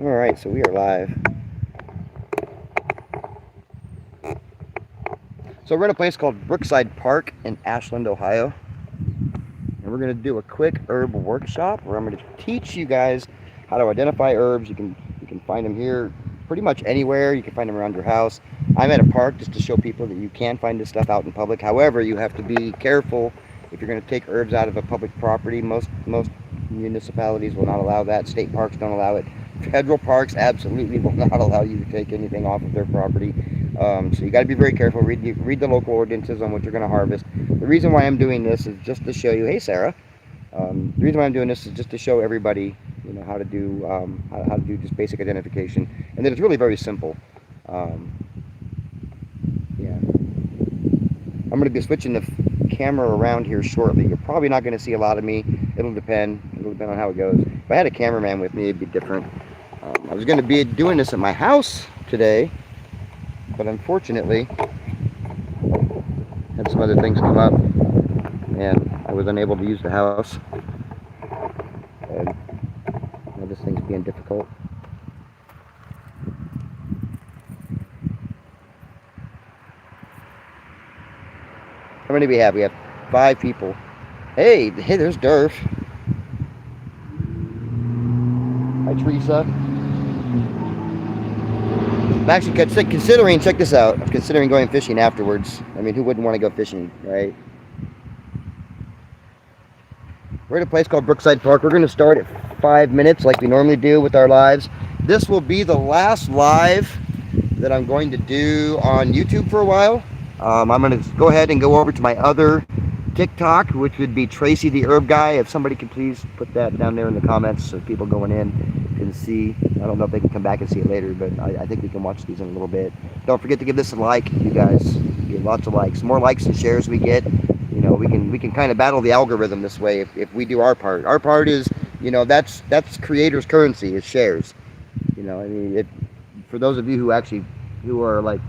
Alright, so we are live. So we're at a place called Brookside Park in Ashland, Ohio. And we're going to do a quick herb workshop where I'm going to teach you guys how to identify herbs. You can find them here pretty much anywhere. You can find them around your house. I'm at a park just to show people that you can find this stuff out in public. However, you have to be careful if you're going to take herbs out of a public property. Most municipalities will not allow that. State parks don't allow it. Federal parks absolutely will not allow you to take anything off of their property. So you got to be very careful. Read the local ordinances on what you're going to harvest. The reason why I'm doing this is just to show you. Hey, Sarah. The reason why I'm doing this is just to show everybody, how to do how to do just basic identification, and that it's really very simple. Yeah, I'm going to be switching the camera around here shortly. You're probably not going to see a lot of me. It'll depend on how it goes. If I had a cameraman with me, it'd be different. I was going to be doing this at my house today, but unfortunately had some other things come up and I was unable to use the house, and this thing's being difficult. How many do we have? We have 5 people. Hey, there's Durf. Hi, Teresa. I'm actually considering, check this out, I'm considering going fishing afterwards. I mean, who wouldn't want to go fishing, right? We're at a place called Brookside Park. We're going to start at 5 minutes like we normally do with our lives. This will be the last live that I'm going to do on YouTube for a while. I'm going to go ahead and go over to my other TikTok, which would be Tracy the Herb Guy. If somebody could please put that down there in the comments so people going in can see. I don't know if they can come back and see it later, but I think we can watch these in a little bit. Don't forget to give this a like, you guys. Get lots of likes. The more likes and shares we get, we can kind of battle the algorithm this way if we do our part. Our part is, that's creators' currency, is shares. For those of you who are like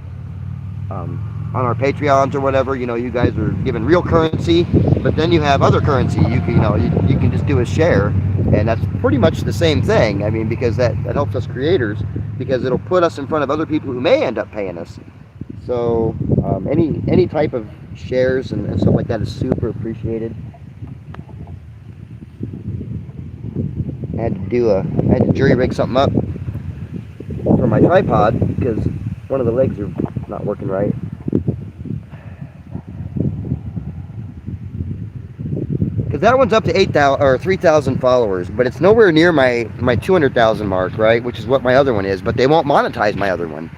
on our Patreons or whatever, you guys are given real currency, but then you have other currency. You can just do a share, and that's pretty much the same thing. I mean, because that helps us creators, because it'll put us in front of other people who may end up paying us. So any type of shares and stuff like that is super appreciated. I had to jury rig something up for my tripod because one of the legs are not working right. Because that one's up to 8,000 or 3,000 followers, but it's nowhere near my 200,000 mark, right? Which is what my other one is, but they won't monetize my other one.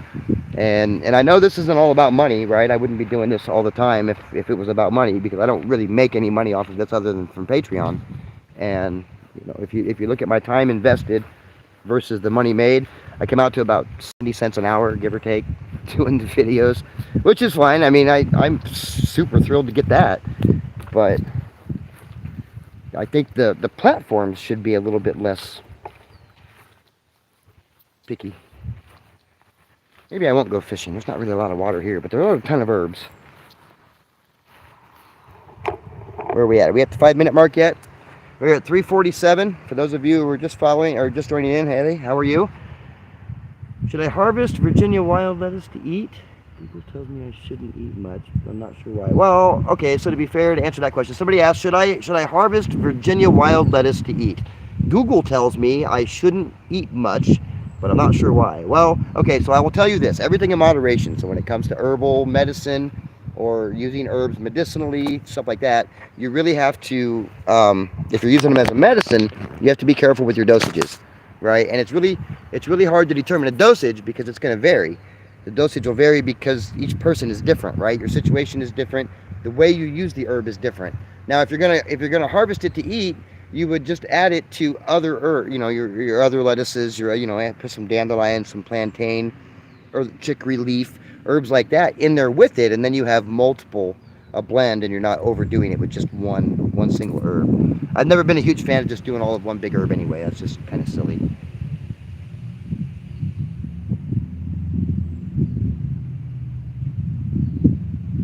And I know this isn't all about money, right? I wouldn't be doing this all the time if it was about money, because I don't really make any money off of this other than from Patreon. And if you look at my time invested versus the money made, I come out to about 70 cents an hour, give or take, doing the videos, which is fine. I mean, I'm super thrilled to get that, but I think the platforms should be a little bit less picky. Maybe I won't go fishing. There's not really a lot of water here, but there are a ton of herbs. Where are we at? Are we at the 5 minute mark yet? We're at 3:47. For those of you who are just following or just joining in, hey, how are you? Should I harvest Virginia wild lettuce to eat? Google tells me I shouldn't eat much. I'm not sure why. Well, okay, so to be fair, to answer that question, somebody asked, should I harvest Virginia wild lettuce to eat? Google tells me I shouldn't eat much, but I'm not sure why. Well, okay, so I will tell you this, everything in moderation. So when it comes to herbal medicine or using herbs medicinally, stuff like that, you really have to, if you're using them as a medicine, you have to be careful with your dosages, right? And it's really hard to determine a dosage because it's going to vary. The dosage will vary because each person is different, right? Your situation is different. The way you use the herb is different. Now, if you're gonna harvest it to eat, you would just add it to other herb, your other lettuces, put some dandelion, some plantain, or chicory leaf, herbs like that in there with it, and then you have a blend, and you're not overdoing it with just one single herb. I've never been a huge fan of just doing all of one big herb anyway. That's just kind of silly.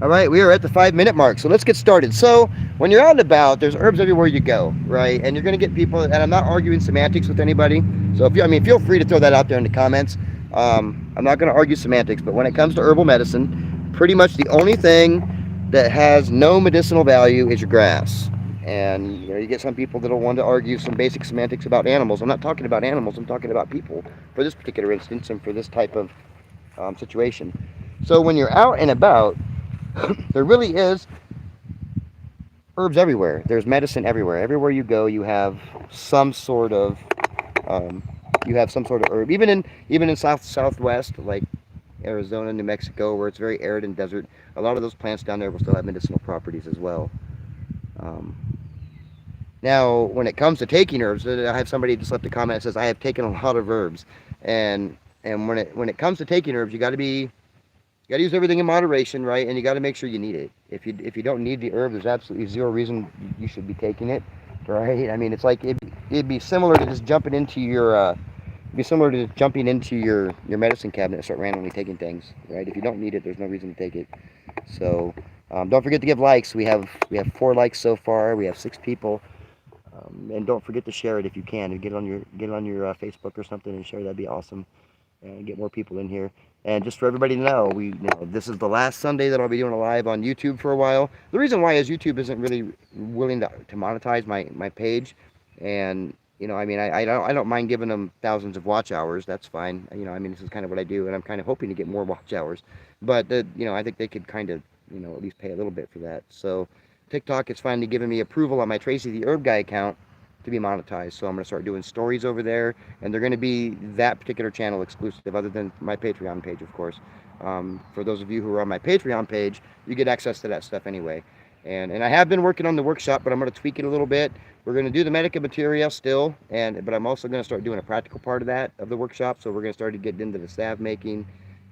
All right, we are at the 5 minute mark, so let's get started. So, when you're out and about, there's herbs everywhere you go, right? And you're going to get people, and I'm not arguing semantics with anybody. So, if you, I mean, feel free to throw that out there in the comments. I'm not going to argue semantics, but when it comes to herbal medicine, pretty much the only thing that has no medicinal value is your grass. And you know, you get some people that'll want to argue some basic semantics about animals. I'm not talking about animals. I'm talking about people for this particular instance and for this type of situation. So, when you're out and about, there really is herbs everywhere. There's medicine everywhere. Everywhere you go, you have some sort of herb. Even in southwest, like Arizona, New Mexico, where it's very arid and desert, a lot of those plants down there will still have medicinal properties as well. Um, Now, when it comes to taking herbs, I have somebody just left a comment that says I have taken a lot of herbs, and when it comes to taking herbs, you got to use everything in moderation, right? And you got to make sure you need it. If you don't need the herb, there's absolutely zero reason you should be taking it, right? I mean, it's like it'd be similar to just jumping into your medicine cabinet and start randomly taking things, right? If you don't need it, there's no reason to take it. So don't forget to give likes. We have 4 likes so far. We have 6 people. And don't forget to share it if you can. And get on your Facebook or something and share. That'd be awesome. And get more people in here. And just for everybody to know, this is the last Sunday that I'll be doing a live on YouTube for a while. The reason why is YouTube isn't really willing to monetize my page, and I mean, I don't mind giving them thousands of watch hours. That's fine. I mean, this is kind of what I do, and I'm kind of hoping to get more watch hours. But I think they could kind of at least pay a little bit for that. So TikTok is finally giving me approval on my Tracy the Herb Guy account to be monetized. So I'm going to start doing stories over there, and they're going to be that particular channel exclusive, other than my Patreon page, of course. For those of you who are on my Patreon page, you get access to that stuff anyway. And I have been working on the workshop, but I'm going to tweak it a little bit. We're going to do the Medica Materia still, but I'm also going to start doing a practical part of the workshop. So we're going to start to get into the salve making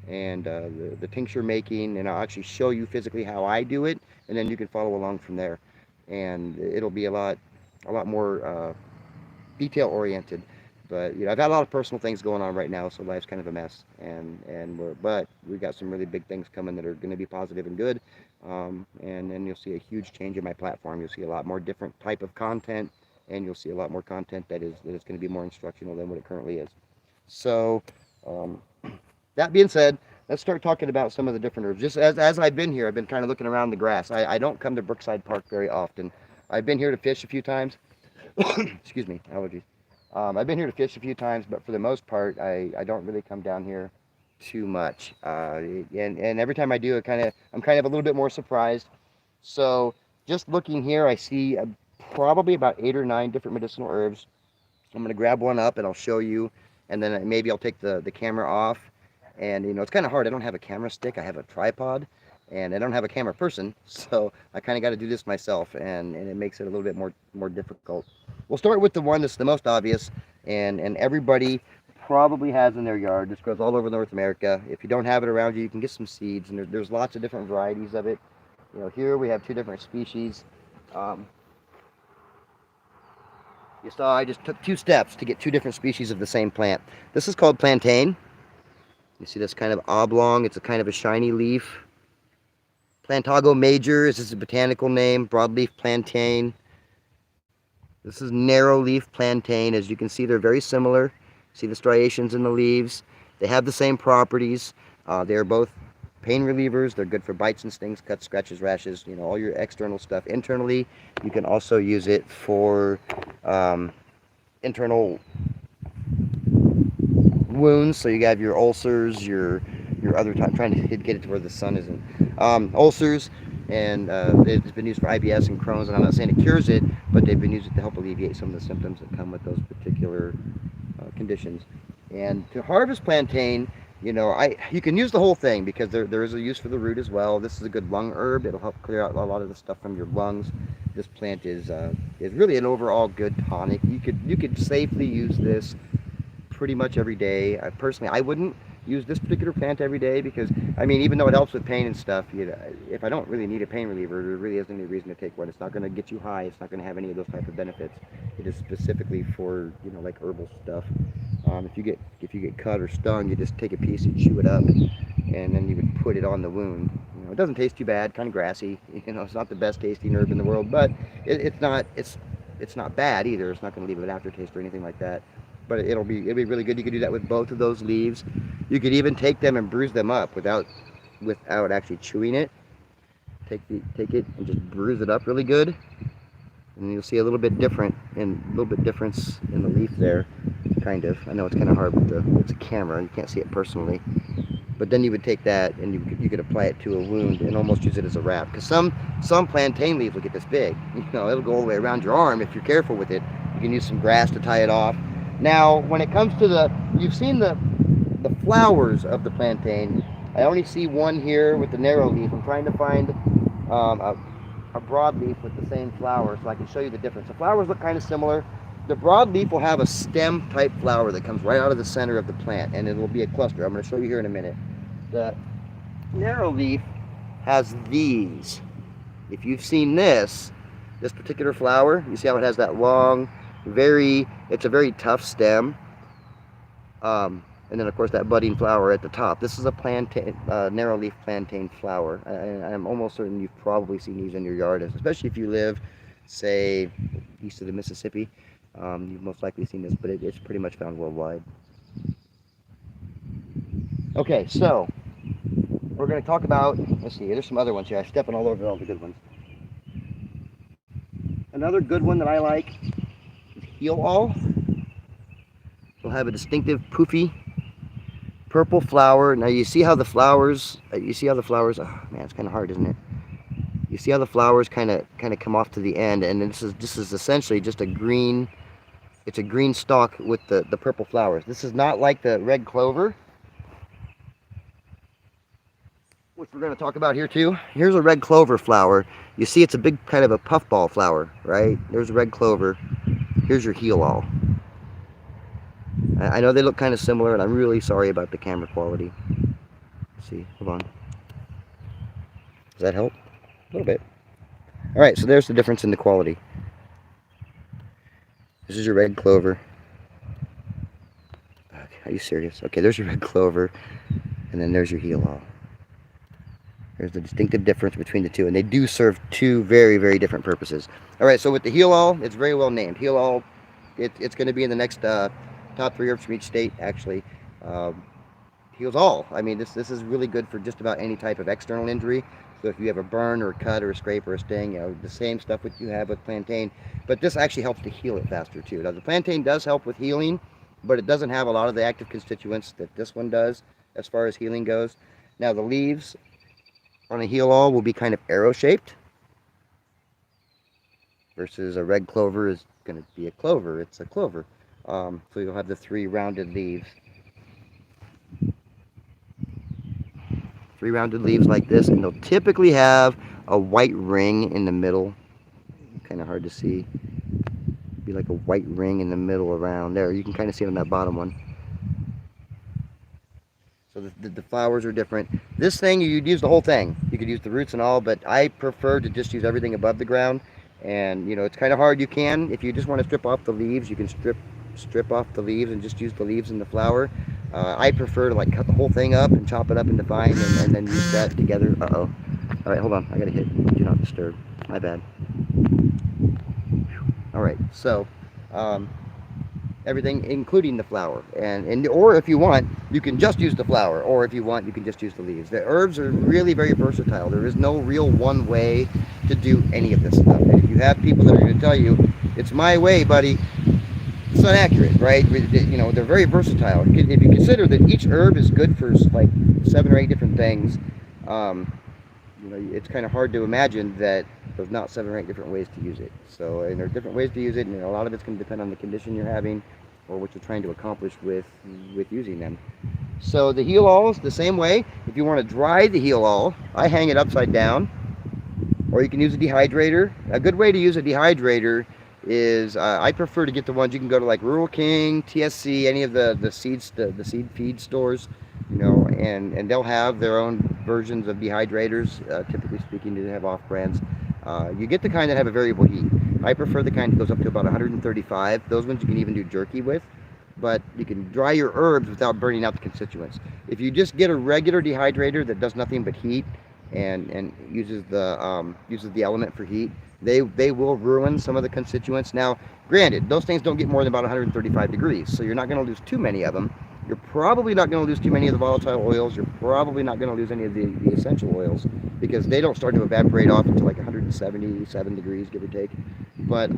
and the tincture making, and I'll actually show you physically how I do it, and then you can follow along from there. And it'll be a lot more detail oriented. But I've got a lot of personal things going on right now, so life's kind of a mess. But we've got some really big things coming that are going to be positive and good. And then you'll see a huge change in my platform. You'll see a lot more different type of content, and you'll see a lot more content that is going to be more instructional than what it currently is. So that being said, let's start talking about some of the different herbs. Just as I've been here, I've been kind of looking around the grass. I don't come to Brookside Park very often. I've been here to fish a few times. Excuse me, allergies. I've been here to fish a few times, but for the most part, I don't really come down here too much. And every time I do, I'm kind of a little bit more surprised. So just looking here, I see probably about 8 or 9 different medicinal herbs. I'm going to grab one up and I'll show you, and then maybe I'll take the camera off. And it's kind of hard. I don't have a camera stick. I have a tripod, and I don't have a camera person, so I kind of got to do this myself, and it makes it a little bit more difficult. We'll start with the one that's the most obvious, and everybody probably has in their yard. This grows all over North America. If you don't have it around you, you can get some seeds, and there's lots of different varieties of it. Here we have 2 different species. You saw I just took 2 steps to get 2 different species of the same plant. This is called plantain. You see this kind of oblong, it's a kind of a shiny leaf. Plantago major is a botanical name, broadleaf plantain. This is narrow leaf plantain. As you can see, they're very similar. See the striations in the leaves. They have the same properties. They are both pain relievers. They're good for bites and stings, cuts, scratches, rashes, all your external stuff. Internally, you can also use it for internal wounds. So you have your ulcers, your other time, trying to get it to where the sun isn't. Ulcers, and it's been used for IBS and Crohn's, and I'm not saying it cures it, but they've been used to help alleviate some of the symptoms that come with those particular conditions. And to harvest plantain, you can use the whole thing, because there is a use for the root as well. This is a good lung herb. It'll help clear out a lot of the stuff from your lungs. This plant is really an overall good tonic. You could safely use this pretty much every day. Personally, I wouldn't use this particular plant every day, because I mean, even though it helps with pain and stuff, if I don't really need a pain reliever, there really isn't any reason to take one. It's not going to get you high. It's not going to have any of those type of benefits. It is specifically for like herbal stuff. If you get cut or stung, you just take a piece, you chew it up, and then you would put it on the wound. know, it doesn't taste too bad, kind of grassy. You know, it's not the best tasting herb in the world, but it's not bad either. It's not going to leave an aftertaste or anything like that. But it'll be really good. You could do that with both of those leaves. You could even take them and bruise them up without actually chewing it. Take it and just bruise it up really good, and you'll see a little bit difference in the leaf there, kind of. I know it's kind of hard with it's a camera, you can't see it personally. But then you would take that and you could apply it to a wound and almost use it as a wrap. Because some plantain leaves will get this big. You know, it'll go all the way around your arm if you're careful with it. You can use some grass to tie it off. Now, when it comes to you've seen the flowers of the plantain. I only see one here with the narrow leaf. I'm trying to find a broadleaf with the same flower so I can show you the difference. The flowers look kind of similar. The broadleaf will have a stem type flower that comes right out of the center of the plant, and it will be a cluster. I'm going to show you here in a minute. The narrow leaf has these. If you've seen this particular flower, you see how it has that long, it's a very tough stem. And then of course that budding flower at the top. This is a plantain, narrow leaf plantain flower. I'm almost certain you've probably seen these in your yard, especially if you live, say, east of the Mississippi. You've most likely seen this, but it's pretty much found worldwide. Okay, so we're going to talk about, let's see, there's some other ones here. I'm stepping all over all the good ones. Another good one that I like is heel all. It'll have a distinctive poofy purple flower. Now you see how the flowers, oh man, it's kind of hard, isn't it? You see how the flowers kind of come off to the end, and this is essentially just a green, it's a green stalk with the purple flowers. This is not like the red clover, which we're going to talk about here too. Here's a red clover flower. You see it's a big kind of a puffball flower, right? There's red clover. Here's your heel all. I know they look kind of similar, and I'm really sorry about the camera quality. Let's see, hold on. Does that help? A little bit. All right, so there's the difference in the quality. This is your red clover. Okay, are you serious? Okay, there's your red clover, and then there's your heel all. There's the distinctive difference between the two, and they do serve two very, very different purposes. All right, so with the heel all, it's very well named. Heel all, it's going to be in the next top 3 herbs from each state, actually. Heals all. I mean, this is really good for just about any type of external injury. So if you have a burn or a cut or a scrape or a sting, you know, the same stuff that you have with plantain. But this actually helps to heal it faster too. Now the plantain does help with healing, but it doesn't have a lot of the active constituents that this one does as far as healing goes. Now the leaves on a heel all will be kind of arrow shaped, versus a red clover is going to be a clover. It's a clover. So you'll have the 3 rounded leaves. 3 rounded leaves like this, and they'll typically have a white ring in the middle. Kind of hard to see. Be like a white ring in the middle around there. You can kind of see it on that bottom one. So the flowers are different. This thing, you'd use the whole thing. You could use the roots and all, but I prefer to just use everything above the ground. And you know, it's kind of hard. You can, if you just want to strip off the leaves, you can strip off the leaves and just use the leaves and the flower. I prefer to like cut the whole thing up and chop it up into fine, and then use that together. All right, hold on, I gotta hit do not disturb. My bad. All right, so everything including the flower, and or if you want, you can just use the flower, or if you want, you can just use the leaves. The herbs are really very versatile. There is no real one way to do any of this stuff. And if you have people that are going to tell you it's my way, buddy, it's not accurate, right? You know, they're very versatile. If you consider that each herb is good for like 7 or 8 different things, you know, it's kind of hard to imagine that there's not 7 or 8 different ways to use it. So, and there are different ways to use it, and a lot of it's going to depend on the condition you're having or what you're trying to accomplish with using them. So the heel all is the same way. If you want to dry the heel all, I hang it upside down, or you can use a dehydrator. A good way to use a dehydrator is I prefer to get the ones you can go to, like Rural King, TSC, any of the seed feed stores, you know, and they'll have their own versions of dehydrators. Typically speaking, they have off brands. You get the kind that have a variable heat. I prefer the kind that goes up to about 135. Those ones you can even do jerky with, but you can dry your herbs without burning out the constituents. If you just get a regular dehydrator that does nothing but heat, and uses the element for heat, they will ruin some of the constituents. Now, granted, those things don't get more than about 135 degrees, so you're not going to lose too many of them. You're probably not going to lose too many of the volatile oils. You're probably not going to lose any of the essential oils because they don't start to evaporate off until like 177 degrees, give or take. But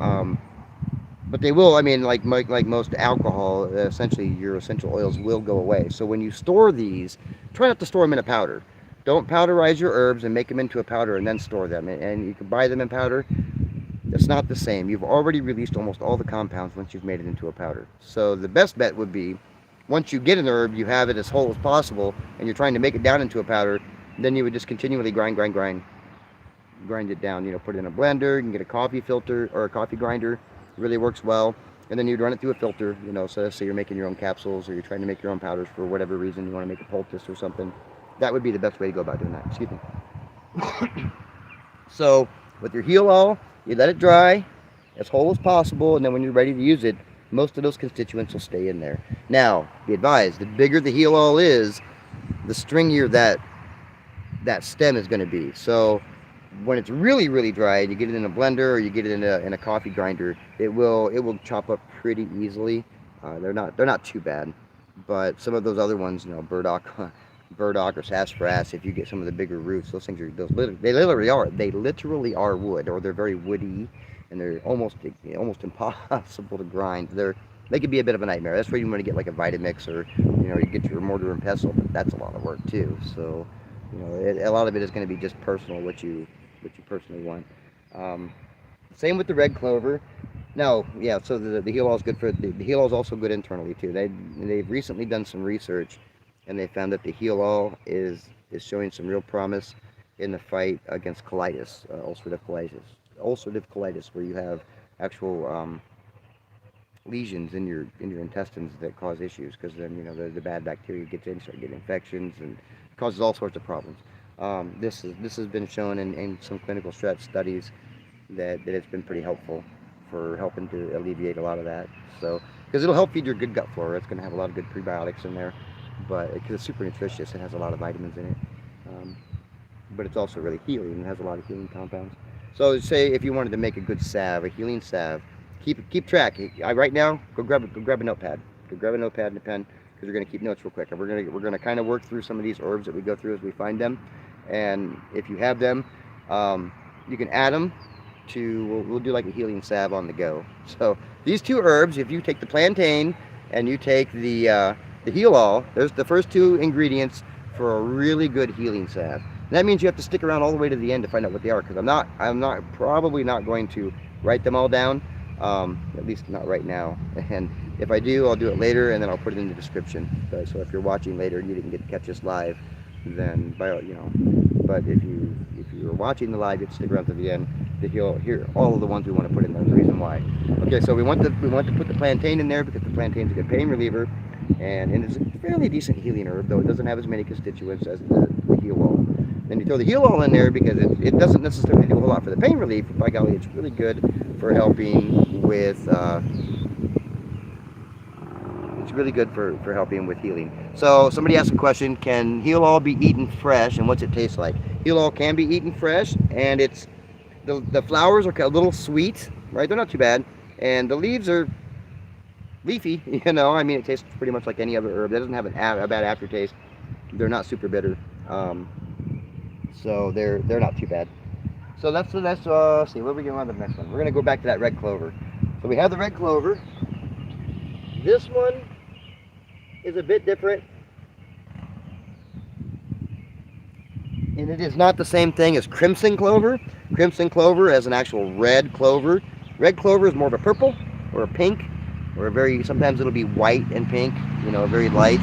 but they will. I mean, like most alcohol, essentially your essential oils will go away. So when you store these, try not to store them in a powder. Don't powderize your herbs and make them into a powder and then store them. And you can buy them in powder. It's not the same. You've already released almost all the compounds once you've made it into a powder. So the best bet would be, once you get an herb, you have it as whole as possible, and you're trying to make it down into a powder. Then you would just continually grind it down. You know, put it in a blender. You can get a coffee filter or a coffee grinder. It really works well. And then you'd run it through a filter. You know, so let's say you're making your own capsules or you're trying to make your own powders for whatever reason. You want to make a poultice or something. That would be the best way to go about doing that. Excuse me. So with your heal all, you let it dry as whole as possible, and then when you're ready to use it, most of those constituents will stay in there. Now, be advised, the bigger the heal all is, the stringier that stem is going to be. So when it's really, really dry and you get it in a blender or you get it in a coffee grinder, it will chop up pretty easily. They're not too bad, but some of those other ones, you know, burdock or sassafras, if you get some of the bigger roots, those things they literally are wood, or they're very woody, and they're almost impossible to grind. They could be a bit of a nightmare. That's where you want to get like a Vitamix, or you know, you get your mortar and pestle, but that's a lot of work too. So you know, a lot of it is going to be just personal, what you personally want. Same with the red clover. Now, yeah, so the heal all is good for the heal all is also good internally too. They've recently done some research, and they found that the heal all is showing some real promise in the fight against colitis, ulcerative colitis, where you have actual lesions in your intestines that cause issues, because then, you know, the bad bacteria gets in, start getting infections, and causes all sorts of problems. This has been shown in some clinical studies that it's been pretty helpful for helping to alleviate a lot of that. So, because it'll help feed your good gut flora. It's going to have a lot of good prebiotics in there, but because it's super nutritious, it has a lot of vitamins in it. But it's also really healing. It has a lot of healing compounds. So, say if you wanted to make a good salve, a healing salve, keep track. Right now, go grab a notepad. Go grab a notepad and a pen, because we're going to keep notes real quick. And we're going to kind of work through some of these herbs that we go through as we find them. And if you have them, you can add them to, we'll do like a healing salve on the go. So these two herbs, if you take the plantain and you take the heal all, there's the first two ingredients for a really good healing salve. And that means you have to stick around all the way to the end to find out what they are, because I'm probably not going to write them all down, at least not right now. And if I do, I'll do it later, and then I'll put it in the description. So if you're watching later and you didn't get to catch this live, then but if you're watching the live, you have to stick around to the end to hear all of the ones we want to put in there. The reason why. Okay, so we want to put the plantain in there because the plantain is a good pain reliever, and it's a fairly decent healing herb, though it doesn't have as many constituents as the heal all. Then you throw the heal all in there because it doesn't necessarily do a whole lot for the pain relief, but by golly, it's really good for helping with. It's really good for helping with healing. So somebody asked a question: can heal all be eaten fresh, and what's it taste like? Heal all can be eaten fresh, and it's the flowers are a little sweet, right? They're not too bad, and the leaves are leafy. You know, I mean, it tastes pretty much like any other herb. That doesn't have a bad aftertaste. They're not super bitter, so they're not too bad. So let's see, what are we going on to the next one? We're gonna go back to that red clover. So we have the red clover. This one is a bit different, and it is not the same thing as crimson clover. Crimson clover as an actual red clover. Red clover is more of a purple or a pink, or sometimes it'll be white and pink, you know, very light.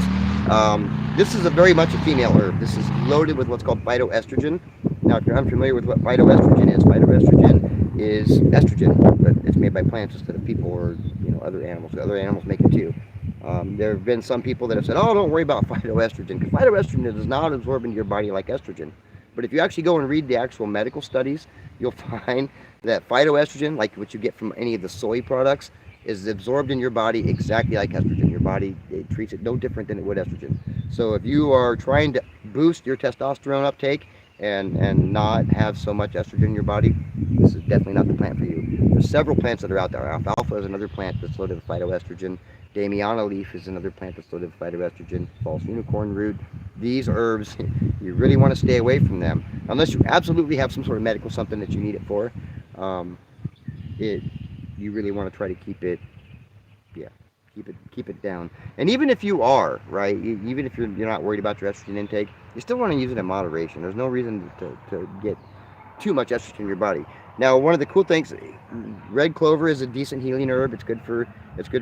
This is very much a female herb. This is loaded with what's called phytoestrogen. Now, if you're unfamiliar with what phytoestrogen is estrogen, but it's made by plants instead of people or, you know, other animals. Other animals make it too. There have been some people that have said, "Oh, don't worry about phytoestrogen, because phytoestrogen does not absorb into your body like estrogen." But if you actually go and read the actual medical studies, you'll find that phytoestrogen, like what you get from any of the soy products, is absorbed in your body exactly like estrogen. Your body, it treats it no different than it would estrogen. So if you are trying to boost your testosterone uptake and not have so much estrogen in your body, this is definitely not the plant for you. There's several plants that are out there. Alfalfa is another plant that's loaded with phytoestrogen. Damiana leaf is another plant that's loaded with phytoestrogen. False unicorn root. These herbs, you really want to stay away from them unless you absolutely have some sort of medical something that you need it for. Um, it you really want to try to keep it, yeah, keep it down. And even if you are right, even if you're not worried about your estrogen intake, you still want to use it in moderation. There's no reason to get too much estrogen in your body. Now, one of the cool things, red clover is a decent healing herb. It's good for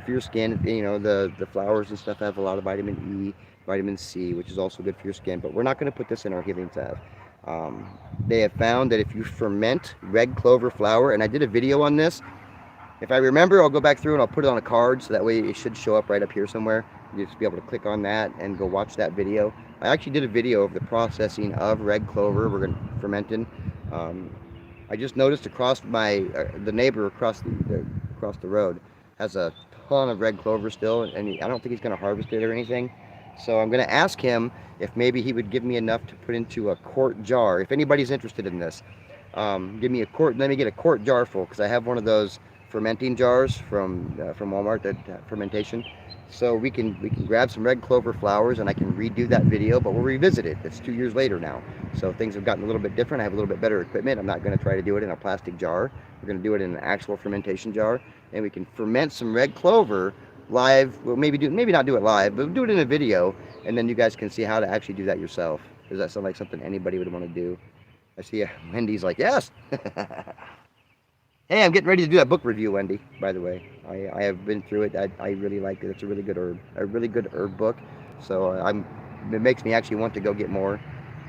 your skin. You know, the flowers and stuff have a lot of vitamin E, vitamin C, which is also good for your skin. But we're not going to put this in our healing salve. They have found that if you ferment red clover flower, and I did a video on this. If I remember, I'll go back through and I'll put it on a card, so that way it should show up right up here somewhere. You just be able to click on that and go watch that video. I actually did a video of the processing of red clover. We're going to fermenting. I just noticed across the neighbor across the road has a ton of red clover still, and I don't think he's going to harvest it or anything. So I'm going to ask him if maybe he would give me enough to put into a quart jar. If anybody's interested in this, give me a quart. Let me get a quart jar full, because I have one of those fermenting jars from Walmart, that fermentation. So we can grab some red clover flowers, and I can redo that video, but we'll revisit it. It's 2 years later now, so things have gotten a little bit different. I have a little bit better equipment. I'm not going to try to do it in a plastic jar. We're going to do it in an actual fermentation jar, and we can ferment some red clover live. Well, maybe not do it live, but do it in a video, and then you guys can see how to actually do that yourself. Does that sound like something anybody would want to do? I see Wendy's like, yes. Hey, I'm getting ready to do that book review, Wendy, by the way. I have been through it. I really like it. It's a really good herb book. So it makes me actually want to go get more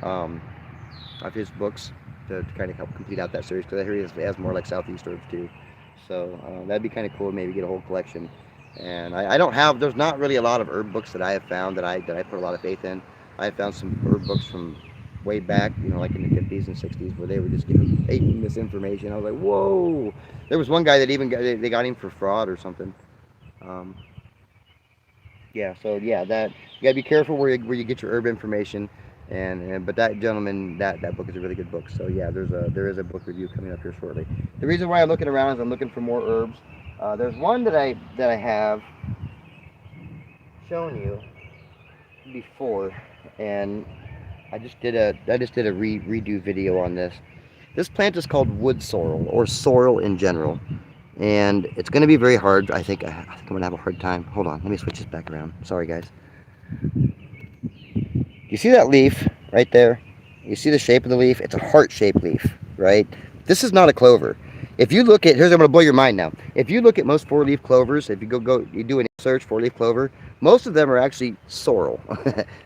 of his books to kind of help complete out that series, because I hear he has more like Southeast herbs too. So that'd be kind of cool to maybe get a whole collection. And I don't have, there's not really a lot of herb books that I have found that I put a lot of faith in. I have found some herb books from way back, you know, like in the 50s and 60s, where they were just giving misinformation. I was like, whoa. There was one guy that even they got him for fraud or something. Yeah, so yeah, that you gotta be careful where you get your herb information. But that gentleman, that book is a really good book. So yeah, there is a book review coming up here shortly. The reason why I'm looking around is I'm looking for more herbs. There's one that I have shown you before, and I just did a redo video on this. This plant is called wood sorrel, or sorrel in general, and it's going to be very hard. I think I'm going to have a hard time. Hold on, let me switch this back around. Sorry, guys. You see that leaf right there? You see the shape of the leaf? It's a heart-shaped leaf, right? This is not a clover. If you look at, I'm going to blow your mind now. If you look at most four-leaf clovers, if you you do a search four-leaf clover, most of them are actually sorrel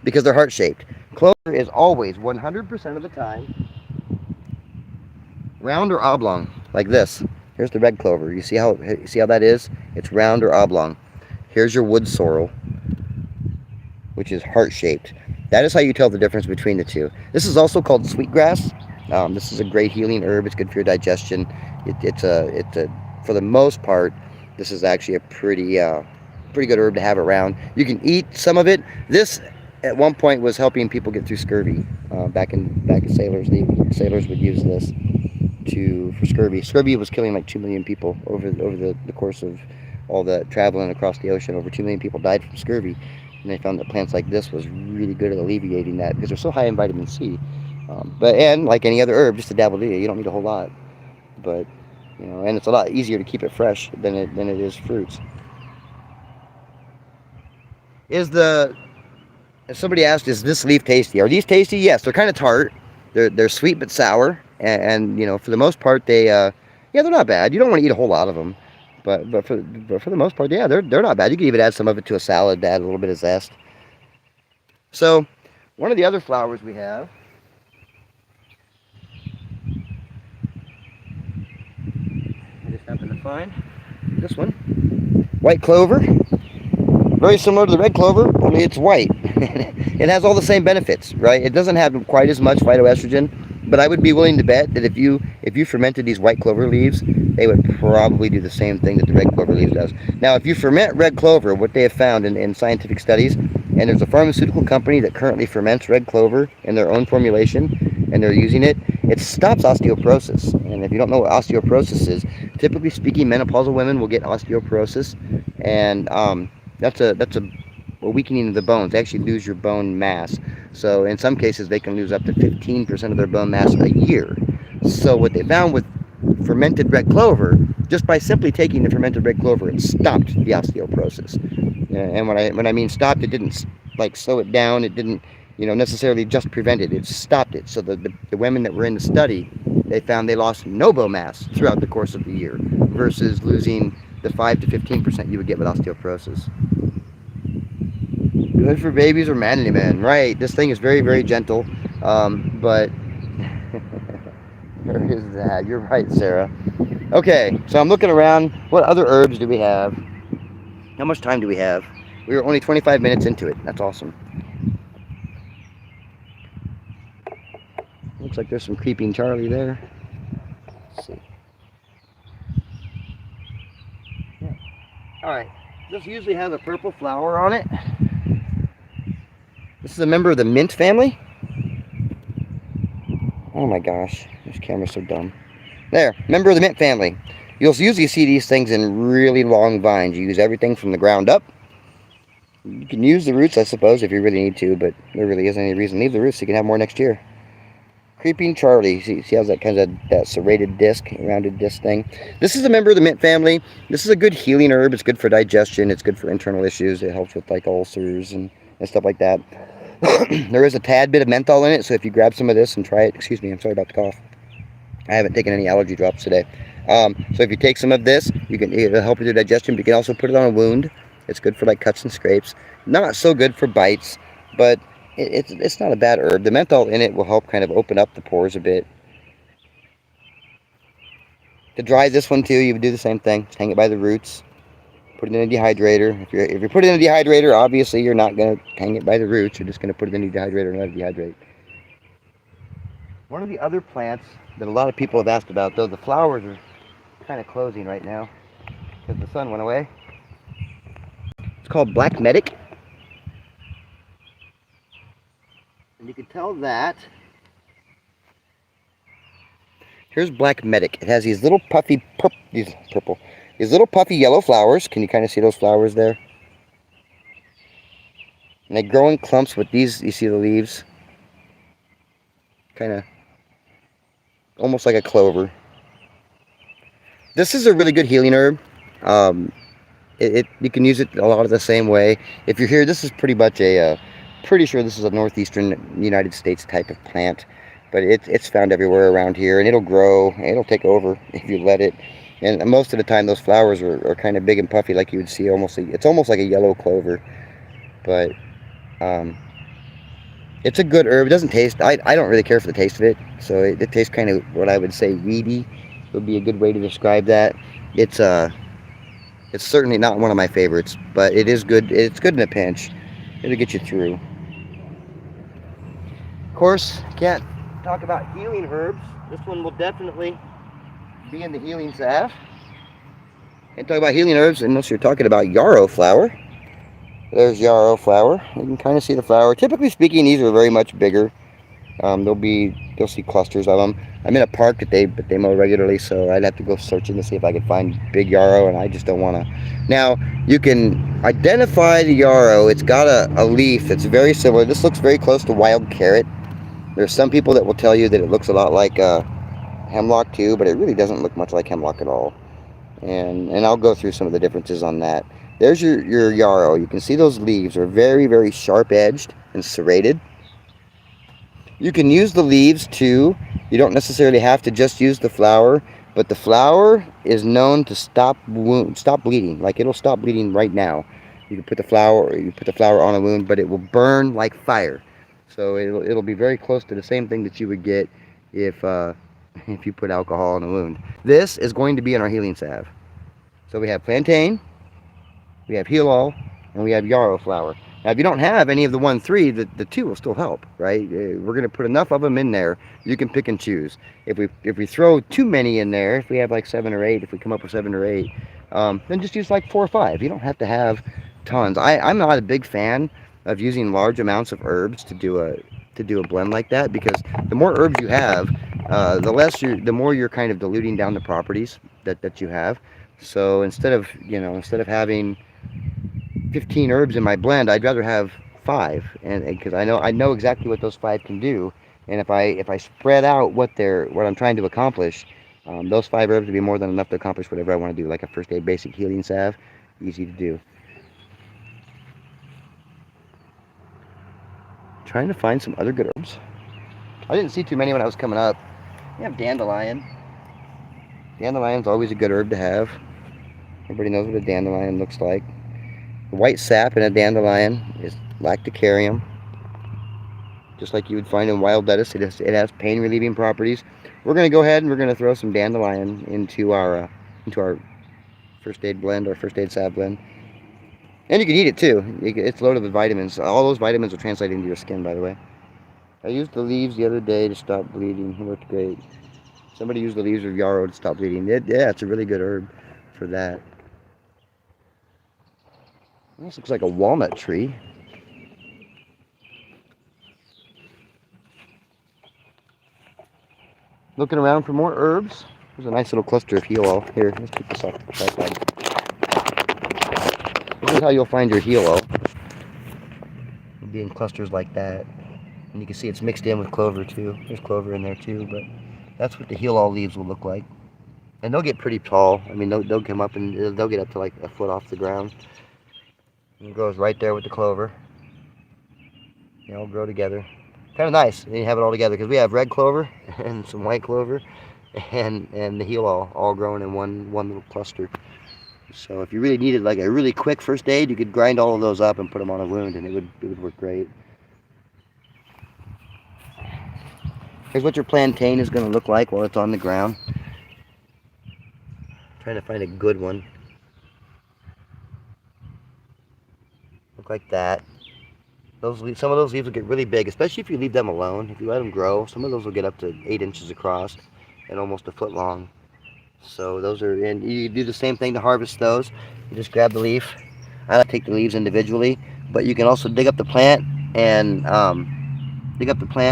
because they're heart-shaped. Clover is always 100% of the time round or oblong, like this. Here's the red clover. You see how that is? It's round or oblong. Here's your wood sorrel, which is heart-shaped. That is how you tell the difference between the two. This is also called sweetgrass. This is a great healing herb. It's good for your digestion. It's for the most part, this is actually a pretty good herb to have around. You can eat some of it. This at one point was helping people get through scurvy. Back in sailors, the sailors would use this for scurvy. Scurvy was killing like 2 million people over the course of all the traveling across the ocean. Over 2 million people died from scurvy, and they found that plants like this was really good at alleviating that because they're so high in vitamin C. And like any other herb, just a dabble you don't need a whole lot. But you know, and it's a lot easier to keep it fresh than it is fruits. Somebody asked, is this leaf tasty? Are these tasty? Yes, they're kind of tart. They're sweet but sour, and you know, for the most part, they're not bad. You don't want to eat a whole lot of them, but for the most part, yeah, they're not bad. You can even add some of it to a salad to add a little bit of zest. So, one of the other flowers we have happened to find this one, white clover. Very similar to the red clover, only it's white. It has all the same benefits, right? It doesn't have quite as much phytoestrogen, but I would be willing to bet that if you fermented these white clover leaves, they would probably do the same thing that the red clover leaves does. Now, if you ferment red clover, what they have found in scientific studies, and there's a pharmaceutical company that currently ferments red clover in their own formulation, and they're using it, it stops osteoporosis. And if you don't know what osteoporosis is, typically speaking, menopausal women will get osteoporosis, and that's a weakening of the bones. They actually lose your bone mass. So in some cases, they can lose up to 15% of their bone mass a year. So what they found with fermented red clover, just by simply taking the fermented red clover, it stopped the osteoporosis. And when I mean stopped, it didn't like slow it down. It didn't, necessarily just prevent it. It stopped it. So the women that were in the study, they found they lost no bone mass throughout the course of the year versus losing the 5 to 15% you would get with osteoporosis. Good for babies or manly men, right? This thing is very, very gentle, but where is that? You're right, Sarah. Okay, so I'm looking around. What other herbs do we have? How much time do we have? We were only 25 minutes into it. That's awesome. Looks like there's some creeping Charlie there. Let's see. Yeah. All right. This usually has a purple flower on it. This is a member of the mint family. Oh my gosh, this camera's so dumb. There, member of the mint family. You'll usually see these things in really long vines. You use everything from the ground up. You can use the roots, I suppose, if you really need to, but there really isn't any reason. Leave the roots so you can have more next year. Creeping Charlie. See how that kind of that serrated disc, rounded disc thing. This is a member of the mint family. This is a good healing herb. It's good for digestion. It's good for internal issues. It helps with like ulcers and stuff like that. There is a tad bit of menthol in it, so if you grab some of this and try it, excuse me, I'm sorry about the cough. I haven't taken any allergy drops today. So if you take some of this, it'll help with your digestion, but you can also put it on a wound. It's good for like cuts and scrapes. Not so good for bites, but it's not a bad herb. The menthol in it will help kind of open up the pores a bit. To dry this one too, you would do the same thing. Just hang it by the roots. Put it in a dehydrator. If you put it in a dehydrator, obviously you're not going to hang it by the roots. You're just going to put it in a dehydrator and let it dehydrate. One of the other plants that a lot of people have asked about, though the flowers are kind of closing right now because the sun went away. It's called Black Medic. And you can tell that. Here's Black Medic. It has these little puffy, these little puffy yellow flowers. Can you kind of see those flowers there? And they grow in clumps with these. You see the leaves? Kind of almost like a clover. This is a really good healing herb. You can use it a lot of the same way. If you're here, this is pretty much pretty sure this is a northeastern United States type of plant. But it's found everywhere around here, and it'll grow. It'll take over if you let it. And most of the time, those flowers are kind of big and puffy, like you would see. It's almost like a yellow clover. But it's a good herb. It doesn't taste. I don't really care for the taste of it. So it tastes kind of what I would say weedy. Would be a good way to describe that. It's certainly not one of my favorites, but it is good. It's good in a pinch. It'll get you through. Of course, can't talk about healing herbs. This one will definitely be in the healing salve. Can't talk about healing herbs unless you're talking about yarrow flower. There's yarrow flower. You can kind of see the flower. Typically speaking, these are very much bigger. You'll see clusters of them. I'm in a park that they mow regularly, so I'd have to go searching to see if I could find big yarrow, and I just don't want to. Now, you can identify the yarrow. It's got a leaf that's very similar. This looks very close to wild carrot. There's some people that will tell you that it looks a lot like hemlock too, but it really doesn't look much like hemlock at all. And I'll go through some of the differences on that. There's your yarrow. You can see those leaves are very, very sharp-edged and serrated. You can use the leaves too. You don't necessarily have to just use the flower, but the flower is known to stop bleeding. Like it'll stop bleeding right now. You can put the flower on a wound, but it will burn like fire. So it'll be very close to the same thing that you would get if you put alcohol on a wound. This is going to be in our healing salve. So we have plantain, we have heal all, and we have yarrow flower. Now, if you don't have any of the 1-3, the 2 will still help, right? We're going to put enough of them in there. You can pick and choose. If we throw too many in there, if we have like 7 or 8, if we come up with 7 or 8, then just use like 4 or 5. You don't have to have tons. I'm not a big fan of using large amounts of herbs to to do a blend like that, because the more herbs you have, the more you're kind of diluting down the properties that you have. So instead of having 15 herbs in my blend, I'd rather have 5, and because I know exactly what those 5 can do, and if I spread out what I'm trying to accomplish, those 5 herbs would be more than enough to accomplish whatever I want to do, like a first aid basic healing salve, easy to do. Trying to find some other good herbs. I didn't see too many when I was coming up. You have dandelion. Dandelion's always a good herb to have. Everybody knows what a dandelion looks like. The white sap in a dandelion is lacticarium, just like you would find in wild lettuce. It has pain relieving properties. We're going to go ahead and we're going to throw some dandelion into our first aid blend, our first aid salve blend. And you can eat it too. It's loaded with vitamins. All those vitamins will translate into your skin, by the way. I used the leaves the other day to stop bleeding. It worked great. Somebody used the leaves of yarrow to stop bleeding. Yeah, it's a really good herb for that. This looks like a walnut tree. Looking around for more herbs. There's a nice little cluster of heal-all. Here, let's take this off the tripod. This is how you'll find your heal-all. It'll be in clusters like that. And you can see it's mixed in with clover too. There's clover in there too, but that's what the heal-all leaves will look like. And they'll get pretty tall. I mean, they'll come up and they'll get up to like a foot off the ground. And it grows right there with the clover. They all grow together. Kind of nice. And you have it all together because we have red clover and some white clover and the heal-all all growing in one little cluster. So if you really needed like a really quick first aid, you could grind all of those up and put them on a wound, and it would work great. Here's what your plantain is going to look like while it's on the ground. Trying to find a good one. Look like that. Some of those leaves will get really big, especially if you leave them alone. If you let them grow, some of those will get up to 8 inches across and almost a foot long. So those are, and you do the same thing to harvest those. You just grab the leaf. I like to take the leaves individually, but you can also dig up the plant and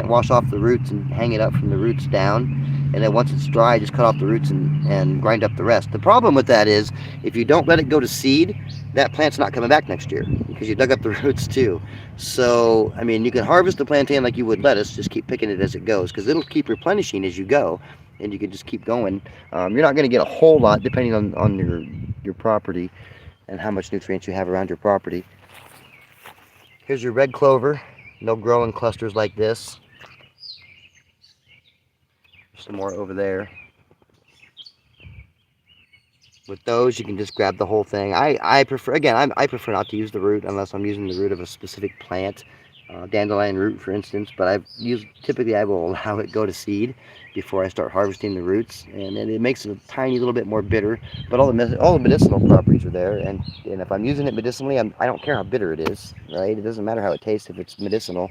wash off the roots and hang it up from the roots down. And then once it's dry, just cut off the roots and grind up the rest. The problem with that is if you don't let it go to seed, that plant's not coming back next year because you dug up the roots too. So, I mean, you can harvest the plantain like you would lettuce, just keep picking it as it goes because it'll keep replenishing as you go, and you can just keep going. You're not going to get a whole lot depending on your property and how much nutrients you have around your property. Here's your red clover. They'll grow in clusters like this. Some more over there. With those, you can just grab the whole thing. I prefer not to use the root unless I'm using the root of a specific plant, dandelion root, for instance. But typically I will allow it go to seed before I start harvesting the roots, and it makes it a tiny little bit more bitter. But all the medicinal properties are there, and if I'm using it medicinally, I don't care how bitter it is, right? It doesn't matter how it tastes if it's medicinal.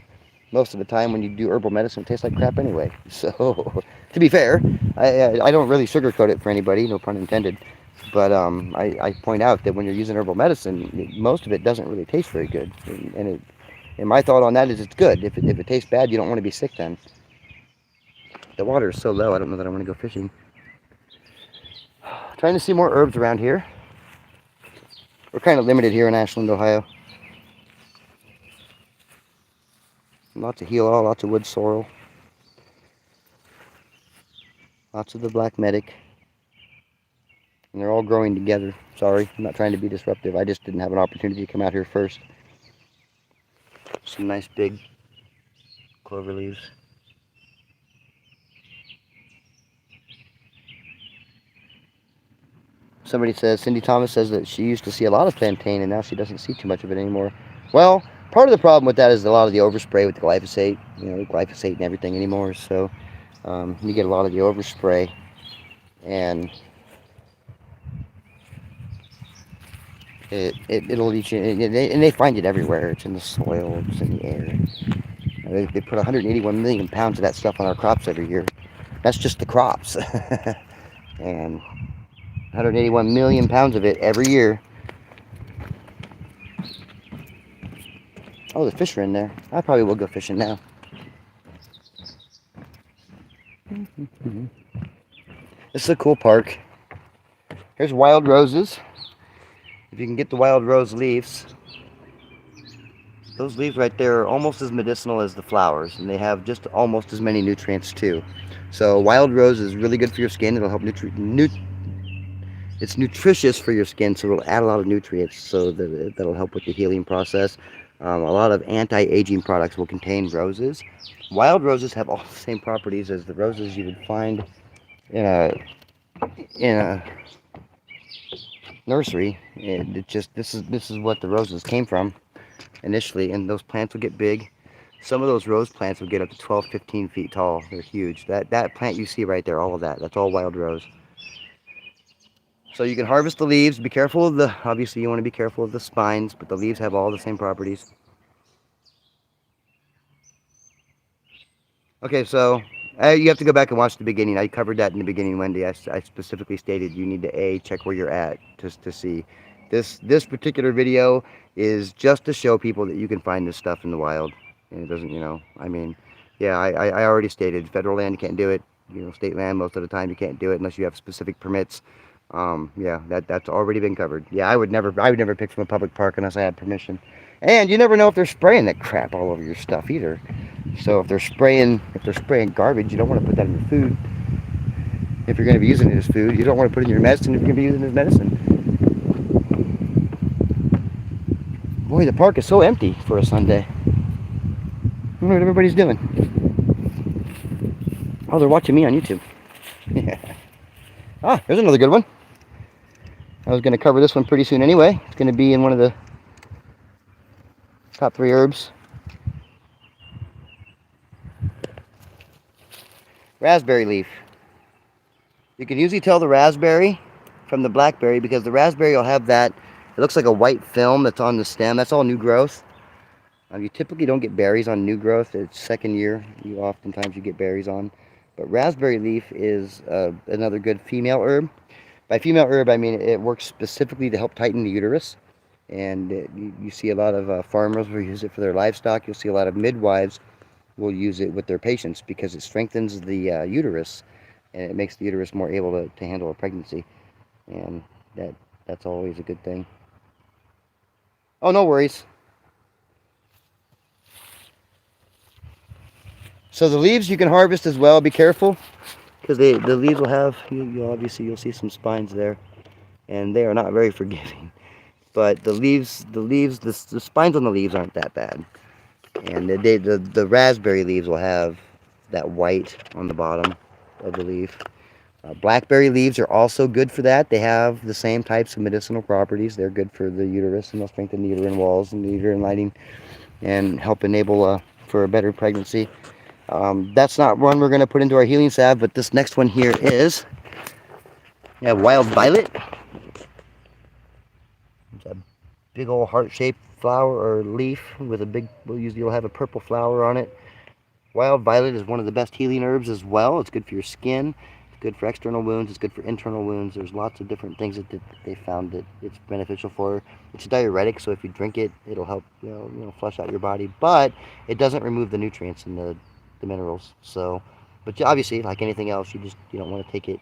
Most of the time when you do herbal medicine, it tastes like crap anyway. So, to be fair, I don't really sugarcoat it for anybody, no pun intended. But I point out that when you're using herbal medicine, most of it doesn't really taste very good. And my thought on that is it's good. If it tastes bad, you don't want to be sick then. The water is so low, I don't know that I want to go fishing. Trying to see more herbs around here. We're kind of limited here in Ashland, Ohio. Lots of heal-all, lots of wood sorrel. Lots of the black medic. And they're all growing together. Sorry, I'm not trying to be disruptive. I just didn't have an opportunity to come out here first. Some nice big clover leaves. Somebody says, Cindy Thomas says that she used to see a lot of plantain and now she doesn't see too much of it anymore. Well, part of the problem with that is a lot of the overspray with the glyphosate, glyphosate and everything anymore. So you get a lot of the overspray, and it'll eat you, and they find it everywhere. It's in the soil, it's in the air. They put 181 million pounds of that stuff on our crops every year. That's just the crops. And 181 million pounds of it every year. Oh, the fish are in there. I probably will go fishing now. This is a cool park. Here's wild roses. If you can get the wild rose leaves, those leaves right there are almost as medicinal as the flowers, and they have just almost as many nutrients too. So wild rose is really good for your skin. It'll help it's nutritious for your skin, so it'll add a lot of nutrients, so that'll help with the healing process. A lot of anti-aging products will contain roses. Wild roses have all the same properties as the roses you would find in a nursery. And it just this is what the roses came from initially, and those plants will get big. Some of those rose plants will get up to 12, 15 feet tall. They're huge. That plant you see right there, all of that's all wild rose. So you can harvest the leaves. Be careful of obviously you want to be careful of the spines, but the leaves have all the same properties. Okay, so you have to go back and watch the beginning. I covered that in the beginning, Wendy. I specifically stated you need to check where you're at to see. This particular video is just to show people that you can find this stuff in the wild. And it doesn't, I mean, yeah, I already stated federal land you can't do it. State land most of the time you can't do it unless you have specific permits. Yeah, that's already been covered. Yeah, I would never pick from a public park unless I had permission. And you never know if they're spraying that crap all over your stuff either. So if they're spraying garbage, you don't want to put that in your food. If you're going to be using it as food, you don't want to put it in your medicine if you're going to be using it as medicine. Boy, the park is so empty for a Sunday. I wonder what everybody's doing. Oh, they're watching me on YouTube. Yeah. Ah, here's another good one. I was going to cover this one pretty soon anyway. It's going to be in one of the top 3 herbs. Raspberry leaf. You can usually tell the raspberry from the blackberry because the raspberry will have that, it looks like a white film that's on the stem. That's all new growth. You typically don't get berries on new growth. It's second year. Oftentimes you get berries on. But raspberry leaf is another good female herb. By female herb, I mean it works specifically to help tighten the uterus. And you see a lot of farmers will use it for their livestock. You'll see a lot of midwives will use it with their patients because it strengthens the uterus. And it makes the uterus more able to handle a pregnancy. And that's always a good thing. Oh, no worries. So the leaves you can harvest as well. Be careful, because the leaves will have, you'll see some spines there, and they are not very forgiving. But the spines on the leaves aren't that bad. And the raspberry leaves will have that white on the bottom of the leaf. Blackberry leaves are also good for that. They have the same types of medicinal properties. They're good for the uterus, and they'll strengthen the uterine walls and the uterine lining and help enable for a better pregnancy. That's not one we're going to put into our healing salve, but this next one here is wild violet. It's a big old heart-shaped flower or leaf with a big, you'll have a purple flower on it. Wild violet is one of the best healing herbs as well. It's good for your skin. It's good for external wounds. It's good for internal wounds. There's lots of different things that they found that it's beneficial for. It's a diuretic, so if you drink it, it'll help flush out your body. But it doesn't remove the nutrients and the minerals. So, but obviously, like anything else, you don't want to take it.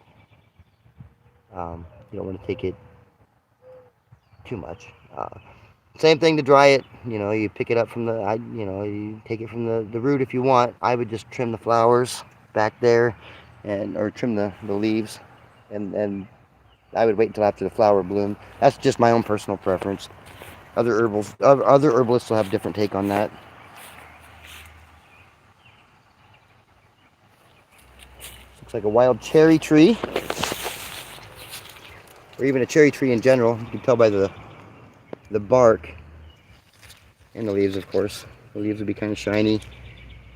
You don't want to take it too much. Same thing to dry it. You pick it up from you take it from the root if you want. I would just trim the flowers back there, or trim the leaves, and I would wait until after the flower bloom. That's just my own personal preference. Other herbalists will have a different take on that. Looks like a wild cherry tree, or even a cherry tree in general. You can tell by the bark and the leaves, of course. The leaves will be kind of shiny,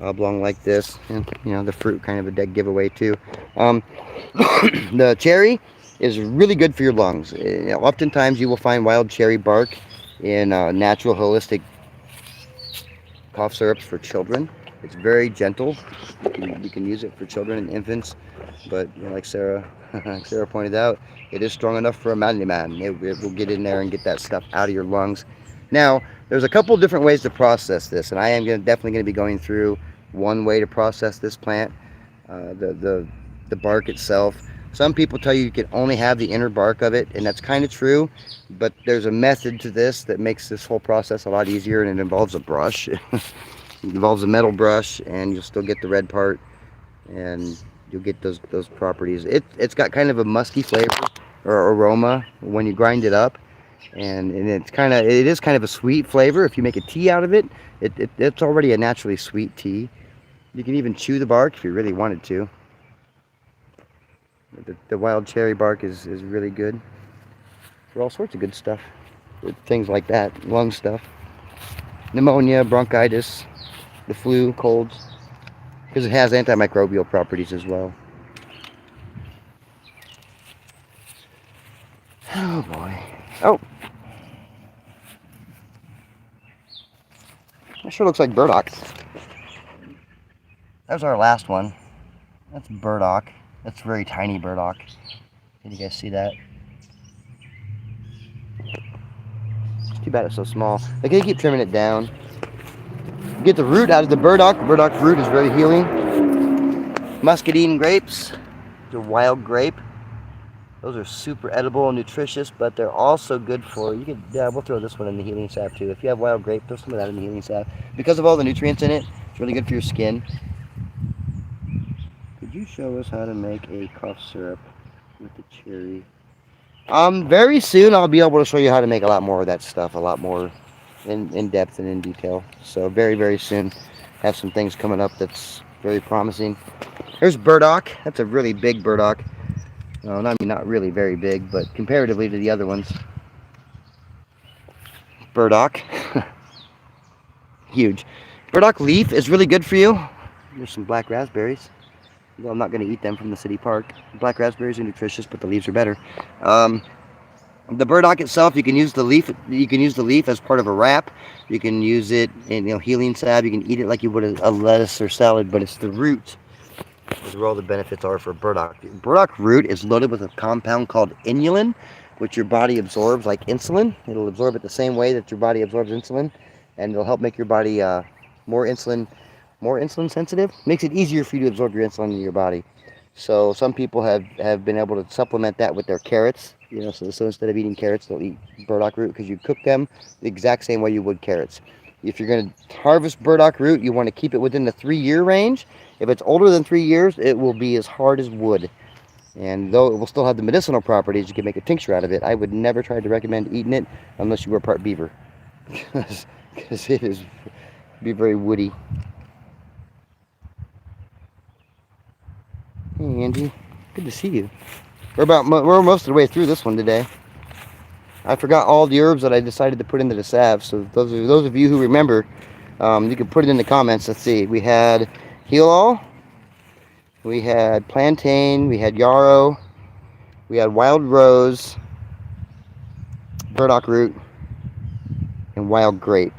oblong like this, and the fruit kind of a dead giveaway too. The cherry is really good for your lungs. Oftentimes you will find wild cherry bark in natural holistic cough syrups for children. It's very gentle. You can use it for children and infants, but like Sarah pointed out, it is strong enough for a manly man. It will get in there and get that stuff out of your lungs. Now, there's a couple different ways to process this, and I am definitely going to be going through one way to process this plant, the bark itself. Some people tell you can only have the inner bark of it, and that's kind of true, but there's a method to this that makes this whole process a lot easier, and it involves a brush. It involves a metal brush, and you'll still get the red part, and you'll get those properties. It's got kind of a musky flavor or aroma when you grind it up, and it is kind of a sweet flavor. If you make a tea out of it, it's already a naturally sweet tea. You can even chew the bark if you really wanted to. The wild cherry bark is really good for all sorts of good stuff. Things like that, lung stuff, pneumonia, bronchitis, the flu, colds, because it has antimicrobial properties as well. Oh boy. Oh! That sure looks like burdock. That was our last one. That's burdock. That's very tiny burdock. Can you guys see that? It's too bad it's so small. I gotta keep trimming it down. Get the root out of the burdock. The burdock root is very healing. Muscadine grapes. The wild grape. Those are super edible and nutritious, but they're also good for, we'll throw this one in the healing salve too. If you have wild grape, throw some of that in the healing salve. Because of all the nutrients in it, it's really good for your skin. Could you show us how to make a cough syrup with the cherry? Very soon I'll be able to show you how to make a lot more of that stuff, a lot more in depth and in detail. So very, very soon, have some things coming up that's very promising. There's burdock. That's a really big burdock. Well, I mean, not really very big, but comparatively to the other ones. Burdock. Huge. Burdock leaf is really good for you. There's some black raspberries. Well, I'm not going to eat them from the city park. Black raspberries are nutritious, but the leaves are better. The burdock itself, you can use the leaf. You can use the leaf as part of a wrap. You can use it in healing salve. You can eat it like you would a lettuce or salad, but it's the root is where all the benefits are for burdock. Burdock root is loaded with a compound called inulin, which your body absorbs like insulin. It'll absorb it the same way that your body absorbs insulin, and it'll help make your body more insulin sensitive. Makes it easier for you to absorb your insulin in your body. So some people have been able to supplement that with their carrots. So instead of eating carrots, they'll eat burdock root because you cook them the exact same way you would carrots. If you're going to harvest burdock root, you want to keep it within the 3-year range. If it's older than 3 years, it will be as hard as wood. And though it will still have the medicinal properties, you can make a tincture out of it. I would never try to recommend eating it unless you were part beaver, because it is be very woody. Hey Angie, good to see you. We're most of the way through this one today. I forgot all the herbs that I decided to put into the salve. So those of you who remember, you can put it in the comments. Let's see. We had Heal All, we had plantain, we had yarrow, we had wild rose, burdock root, and wild grape.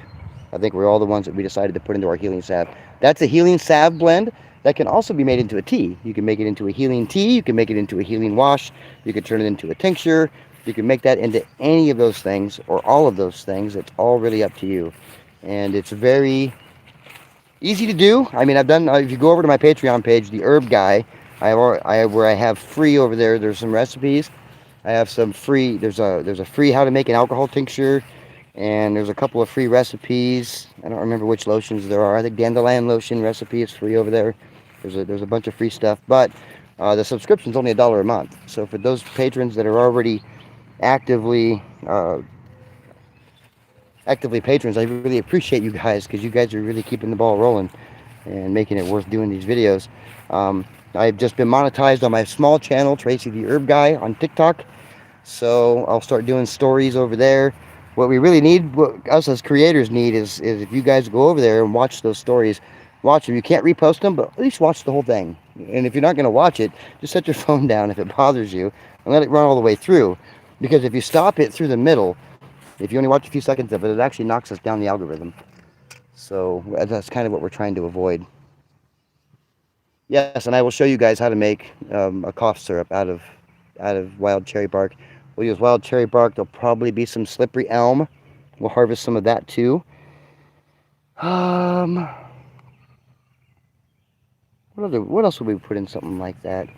I think were all the ones that we decided to put into our healing salve. That's a healing salve blend that can also be made into a tea. You can make it into a healing tea, you can make it into a healing wash, you can turn it into a tincture, you can make that into any of those things or all of those things. It's all really up to you. And it's very easy to do. I mean, I've done, if you go over to my Patreon page, the Herb Guy, where I have free over there's some recipes. I have some free, there's a free how to make an alcohol tincture, and there's a couple of free recipes. I don't remember which lotions there are. I think dandelion lotion recipe is free over there. There's a bunch of free stuff, but the subscription's only $1 a month. So for those patrons that are already actively patrons, I really appreciate you guys, because you guys are really keeping the ball rolling and making it worth doing these videos. I've just been monetized on my small channel, Tracy the Herb Guy, on TikTok, so I'll start doing stories over there. What we really need, what us as creators need, is if you guys go over there and watch those stories. Watch them. You can't repost them, but at least watch the whole thing. And if you're not going to watch it, just set your phone down if it bothers you and let it run all the way through. Because if you stop it through the middle, if you only watch a few seconds of it, it actually knocks us down the algorithm. So that's kind of what we're trying to avoid. Yes, and I will show you guys how to make a cough syrup out of wild cherry bark. We'll use wild cherry bark. There'll probably be some slippery elm. We'll harvest some of that too. What else would we put in something like that?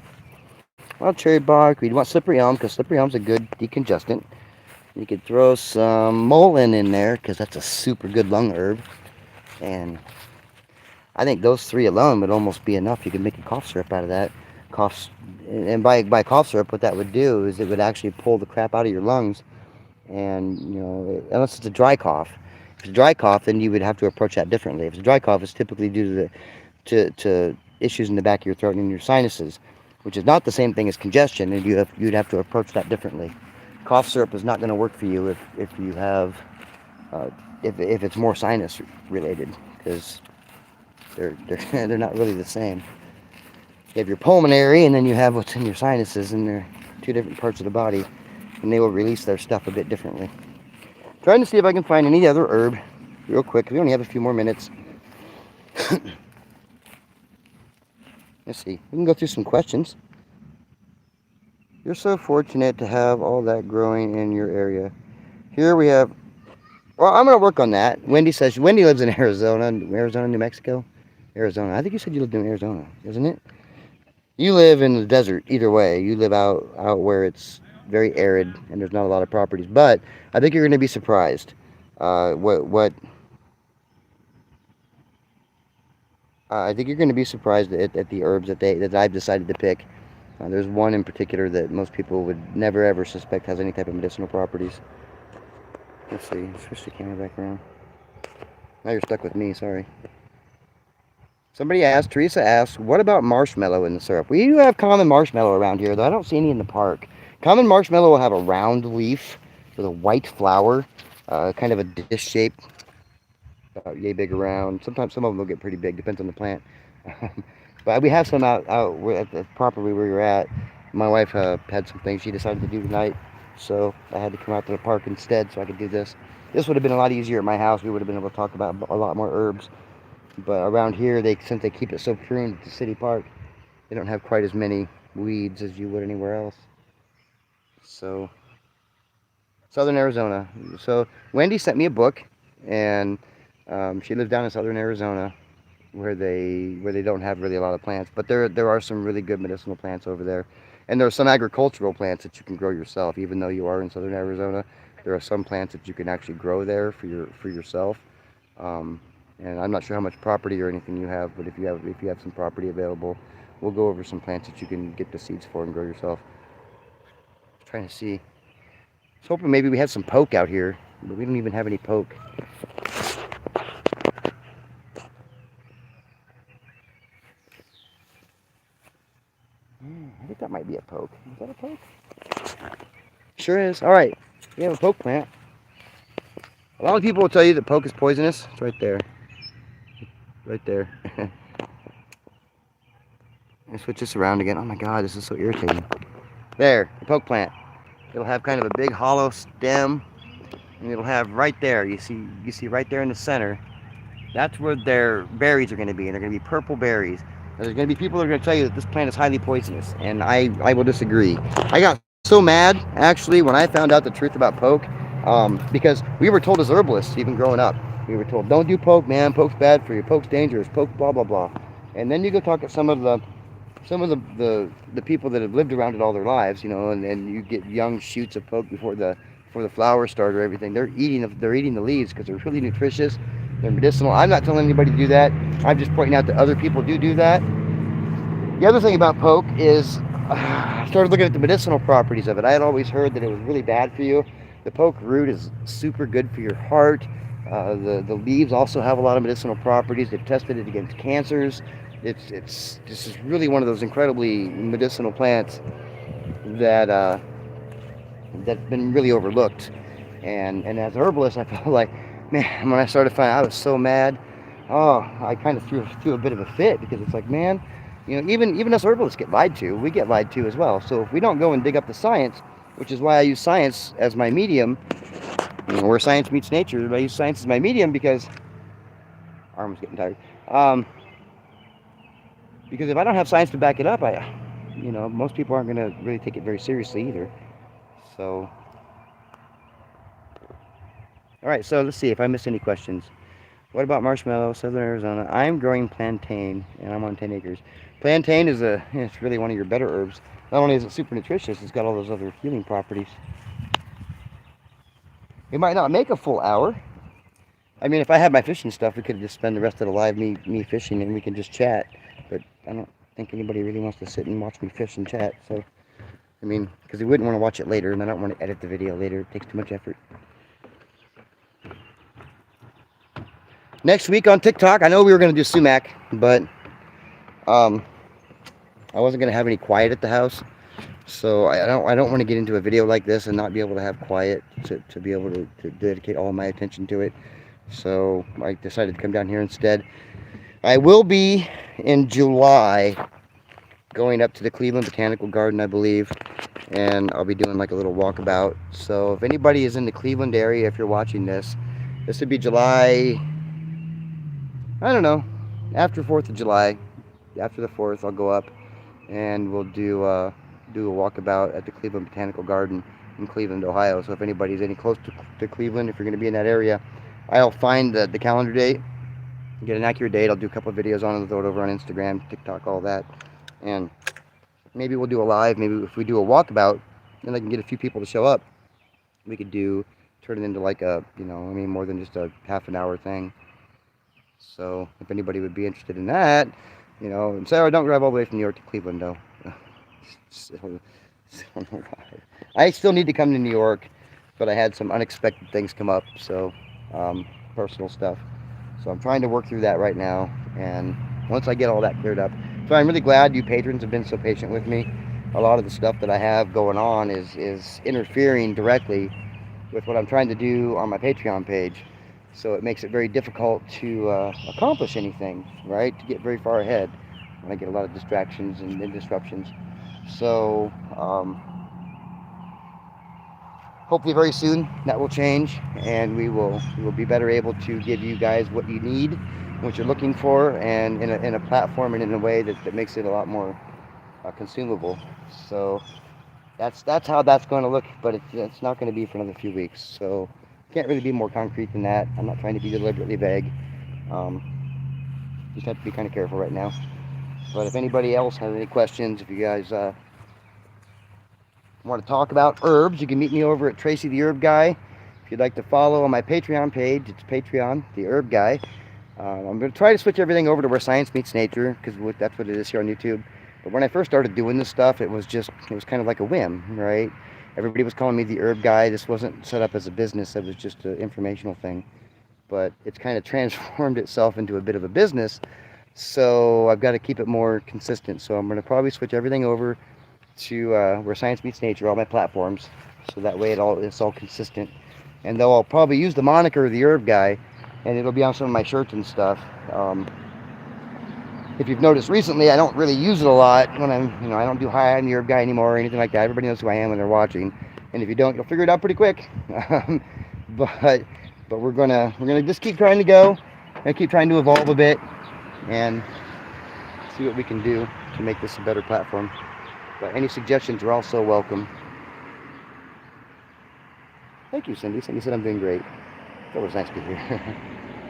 wild cherry bark. We'd want slippery elm because slippery elm's a good decongestant. You could throw some mullein in there because that's a super good lung herb. And I think those three alone would almost be enough. You could make a cough syrup out of that. Coughs, and by cough syrup, what that would do is it would actually pull the crap out of your lungs. And unless it's a dry cough. If it's a dry cough, then you would have to approach that differently. If it's a dry cough, it's typically due to issues in the back of your throat and in your sinuses, which is not the same thing as congestion, and you'd have to approach that differently. Cough syrup is not going to work for you if you have if it's more sinus related, because they're not really the same. You have your pulmonary, and then you have what's in your sinuses, and they're two different parts of the body, and they will release their stuff a bit differently. Trying to see if I can find any other herb real quick. We only have a few more minutes. Let's see. We can go through some questions. You're so fortunate to have all that growing in your area. Here we have, well, I'm going to work on that. Wendy lives in Arizona, New Mexico. Arizona. I think you said you lived in Arizona, isn't it? You live in the desert either way. You live out where it's very arid and there's not a lot of properties. But I think you're going to be surprised. I think you're going to be surprised at the herbs that I've decided to pick. There's one in particular that most people would never ever suspect has any type of medicinal properties. Let's see. Switch the camera back around. Now you're stuck with me. Sorry. Teresa asked, what about marshmallow in the syrup? We do have common marshmallow around here, though I don't see any in the park. Common marshmallow will have a round leaf with a white flower, kind of a dish shape, about yay big around. Sometimes some of them will get pretty big, depends on the plant. But we have some out at the property where you're at. My wife had some things she decided to do tonight, so I had to come out to the park instead so I could do this. This would have been a lot easier at my house. We would have been able to talk about a lot more herbs. But around here, since they keep it so pruned at the city park, they don't have quite as many weeds as you would anywhere else. So, Southern Arizona. So Wendy sent me a book, and she lives down in Southern Arizona, where they don't have really a lot of plants. But there are some really good medicinal plants over there, and there are some agricultural plants that you can grow yourself. Even though you are in Southern Arizona, there are some plants that you can actually grow there for yourself. And I'm not sure how much property or anything you have, but if you have some property available, we'll go over some plants that you can get the seeds for and grow yourself. Trying to see. I was hoping maybe we had some poke out here, but we don't even have any poke. I think that might be a poke. Is that a poke? Sure is. All right, we have a poke plant. A lot of people will tell you that poke is poisonous. It's right there. Right there. I switch this around again. Oh my god, this is so irritating. There, the poke plant. It'll have kind of a big hollow stem, and it'll have right there. You see right there in the center. That's where their berries are going to be, and they're going to be purple berries. And there's going to be people that are going to tell you that this plant is highly poisonous, and I will disagree. I got so mad actually when I found out the truth about poke, because we were told as herbalists, even growing up. We were told, don't do poke, man. Poke's bad for you. Poke's dangerous. Poke, blah, blah, blah. And then you go talk to some of the people that have lived around it all their lives, and you get young shoots of poke before the flowers start or everything. They're eating the leaves because they're really nutritious. They're medicinal. I'm not telling anybody to do that. I'm just pointing out that other people do that. The other thing about poke is I started looking at the medicinal properties of it. I had always heard that it was really bad for you. The poke root is super good for your heart. The leaves also have a lot of medicinal properties. They've tested it against cancers. This is really one of those incredibly medicinal plants that's been really overlooked. And as an herbalist, I felt like, man, when I started finding out, I was so mad. Oh, I kind of threw a bit of a fit, because it's like, man, even us herbalists get lied to. We get lied to as well. So if we don't go and dig up the science, which is why I use science as my medium, where science meets nature, I use science as my medium because arm's getting tired. Because if I don't have science to back it up, most people aren't going to really take it very seriously either. So, all right. So let's see if I missed any questions. What about marshmallow, Southern Arizona? I'm growing plantain, and I'm on 10 acres. Plantain it's really one of your better herbs. Not only is it super nutritious, it's got all those other healing properties. We might not make a full hour. I mean, if I had my fishing stuff, we could just spend the rest of the live me fishing and we can just chat. But I don't think anybody really wants to sit and watch me fish and chat. So, I mean, because we wouldn't want to watch it later, and I don't want to edit the video later. It takes too much effort. Next week on TikTok, I know we were going to do sumac, but I wasn't going to have any quiet at the house. So I don't want to get into a video like this and not be able to have quiet to be able to dedicate all my attention to it. So I decided to come down here instead. I will be in July going up to the Cleveland Botanical Garden, I believe, and I'll be doing like a little walkabout. So if anybody is in the Cleveland area, if you're watching this would be July, I don't know, after 4th of July. After the 4th, I'll go up and we'll do a walkabout at the Cleveland Botanical Garden in Cleveland, Ohio. So if anybody's any close to Cleveland, if you're going to be in that area, I'll find the calendar date, get an accurate date. I'll do a couple of videos on it, throw it over on Instagram, TikTok, all that. And maybe we'll do a live. Maybe if we do a walkabout, then I can get a few people to show up. We could turn it into like a, more than just a half an hour thing. So if anybody would be interested in that, and Sarah, don't drive all the way from New York to Cleveland, though. I still need to come to New York, but I had some unexpected things come up, so personal stuff. So I'm trying to work through that right now, and once I get all that cleared up. So I'm really glad you patrons have been so patient with me. A lot of the stuff that I have going on is interfering directly with what I'm trying to do on my Patreon page. So it makes it very difficult to accomplish anything, right? To get very far ahead when I get a lot of distractions and disruptions. So hopefully very soon that will change, and we will be better able to give you guys what you need, what you're looking for, and in a platform and in a way that makes it a lot more consumable. So that's how that's going to look, but it's not going to be for another few weeks. So can't really be more concrete than that. I'm not trying to be deliberately vague. Just have to be kind of careful right now. But if anybody else has any questions, if you guys want to talk about herbs, you can meet me over at Tracy the Herb Guy. If you'd like to follow on my Patreon page, it's Patreon the Herb Guy. I'm going to try to switch everything over to Where Science Meets Nature, because that's what it is here on YouTube. But when I first started doing this stuff, it was kind of like a whim, right? Everybody was calling me the Herb Guy. This wasn't set up as a business. It was just an informational thing. But it's kind of transformed itself into a bit of a business. So I've got to keep it more consistent. So I'm going to probably switch everything over to Where Science Meets Nature, all my platforms. So that way it's all consistent. And though I'll probably use the moniker the Herb Guy, and it'll be on some of my shirts and stuff. If you've noticed recently, I don't really use it a lot when I'm, I don't do hi, I'm the Herb Guy anymore or anything like that. Everybody knows who I am when they're watching, and if you don't, you'll figure it out pretty quick. But we're gonna just keep trying to go, and keep trying to evolve a bit, and see what we can do to make this a better platform. But any suggestions are also welcome. Thank you, Cindy. Cindy said I'm doing great. That was nice to hear.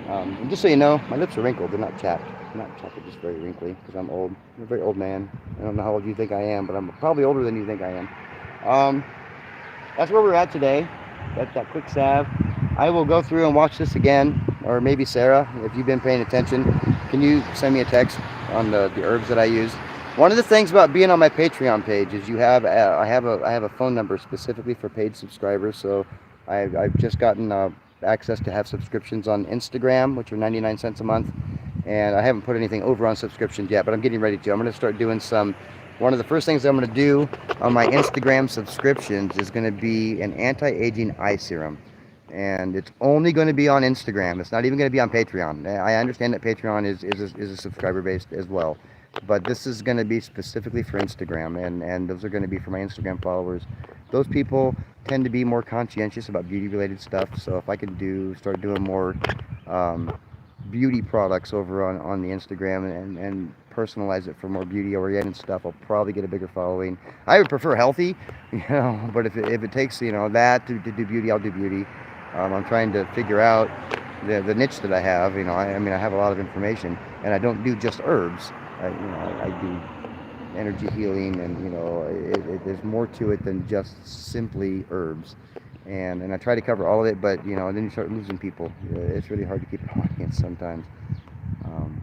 And just so you know, my lips are wrinkled. They're not chapped. They're not chapped, they're just very wrinkly because I'm old. I'm a very old man. I don't know how old you think I am, but I'm probably older than you think I am. That's where we're at today. That's that quick salve. I will go through and watch this again, or maybe Sarah, if you've been paying attention, can you send me a text on the herbs that I use? One of the things about being on my Patreon page is I have a phone number specifically for paid subscribers. So I've just gotten access to have subscriptions on Instagram, which are 99 cents a month, and I haven't put anything over on subscriptions yet, but I'm getting ready to. I'm going to start doing one of the first things I'm going to do on my Instagram subscriptions is going to be an anti-aging eye serum, and it's only going to be on Instagram. It's not even going to be on Patreon. I understand that Patreon is a subscriber based as well, but this is going to be specifically for Instagram, and those are going to be for my Instagram followers. Those people tend to be more conscientious about beauty related stuff, so if I can start doing more beauty products over on the Instagram and personalize it for more beauty oriented stuff, I'll probably get a bigger following. I would prefer healthy, but if it takes that to do beauty, I'll do beauty. I'm trying to figure out the niche that I have. I have a lot of information, and I don't do just herbs. I do energy healing, and there's more to it than just simply herbs. And I try to cover all of it, but then you start losing people. It's really hard to keep an audience sometimes. Um,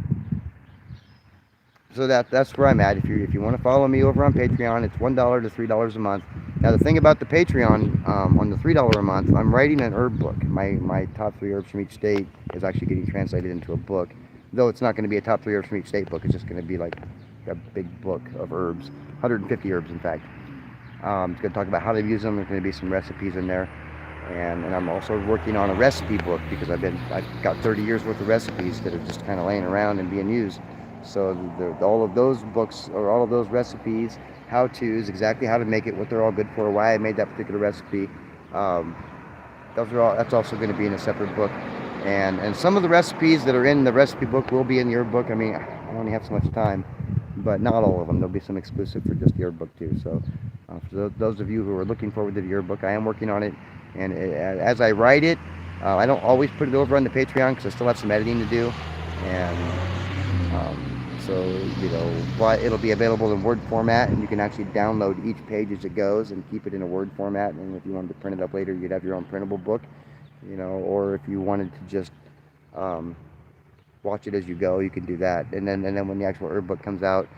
so that's where I'm at. If you want to follow me over on Patreon, it's $1 to $3 a month. Now the thing about the Patreon, on the $3 a month, I'm writing an herb book. My top 3 herbs from each state is actually getting translated into a book. Though it's not going to be a top 3 herbs from each state book. It's just going to be like a big book of herbs, 150 herbs in fact. It's going to talk about how to use them. There's going to be some recipes in there. And I'm also working on a recipe book because I've got 30 years worth of recipes that are just kind of laying around and being used. So all of those books, or all of those recipes, how-tos, exactly how to make it, what they're all good for, why I made that particular recipe, that's also going to be in a separate book. And some of the recipes that are in the recipe book will be in your book. I mean, I only have so much time, but not all of them. There'll be some exclusive for just your book too. So for those of you who are looking forward to your book, I am working on it. And as I write it, I don't always put it over on the Patreon because I still have some editing to do. And but it'll be available in Word format, and you can actually download each page as it goes and keep it in a Word format. And if you wanted to print it up later, you'd have your own printable book, or if you wanted to just watch it as you go, you can do that. And then when the actual herb book comes out,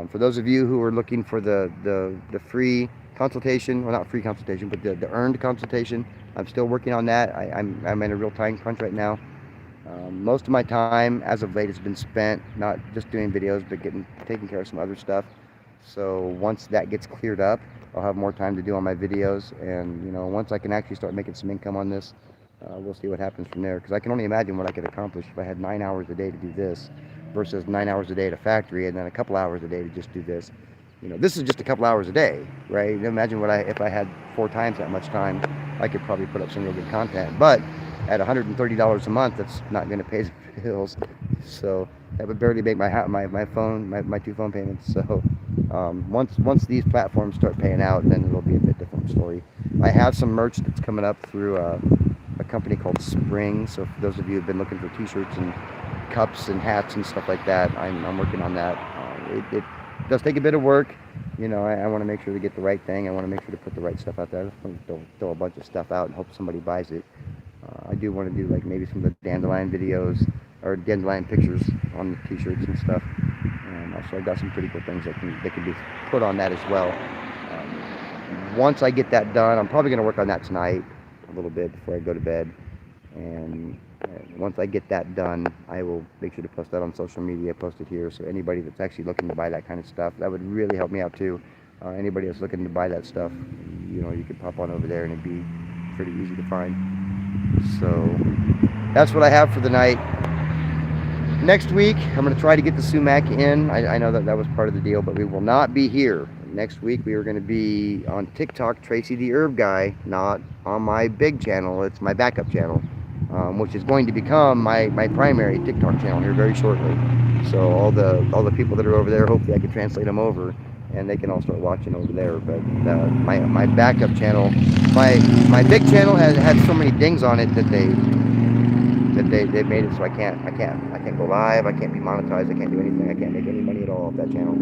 for those of you who are looking for the free consultation, well, not free consultation, but the earned consultation, I'm still working on that. I'm in a real time crunch right now. Most of my time as of late has been spent not just doing videos, but taking care of some other stuff. So once that gets cleared up, I'll have more time to do on my videos. And once I can actually start making some income on this, we'll see what happens from there. Because I can only imagine what I could accomplish if I had 9 hours a day to do this versus 9 hours a day at a factory and then a couple hours a day to just do this. This is just a couple hours a day, right? Imagine if I had 4 times that much time, I could probably put up some real good content. But at $130 a month, that's not going to pay the bills. So that would barely make my 2 phone payments. So once these platforms start paying out, then it'll be a bit different story. I have some merch that's coming up through a company called Spring. So for those of you who've been looking for t-shirts and cups and hats and stuff like that, I'm working on that. It does take a bit of work. I want to make sure to get the right thing. I want to make sure to put the right stuff out there. I don't throw a bunch of stuff out and hope somebody buys it. I do want to do like maybe some of the dandelion videos or dandelion pictures on the t-shirts and stuff. And also I got some pretty cool things that can be put on that as well. Once I get that done, I'm probably going to work on that tonight a little bit before I go to bed. And once I get that done, I will make sure to post that on social media, post it here. So anybody that's actually looking to buy that kind of stuff, that would really help me out too. Anybody that's looking to buy that stuff, you could pop on over there and it'd be pretty easy to find. So that's what I have for the night. Next week, I'm going to try to get the sumac in. I know that was part of the deal, but we will not be here. Next week, we are going to be on TikTok, Tracy the Herb Guy, not on my big channel. It's my backup channel, which is going to become my primary TikTok channel here very shortly. So all the people that are over there, hopefully I can translate them over, and they can all start watching over there. But my backup channel, my big channel has had so many dings on it that they made it so I can't go live, I can't be monetized, I can't do anything, I can't make any money at all off that channel.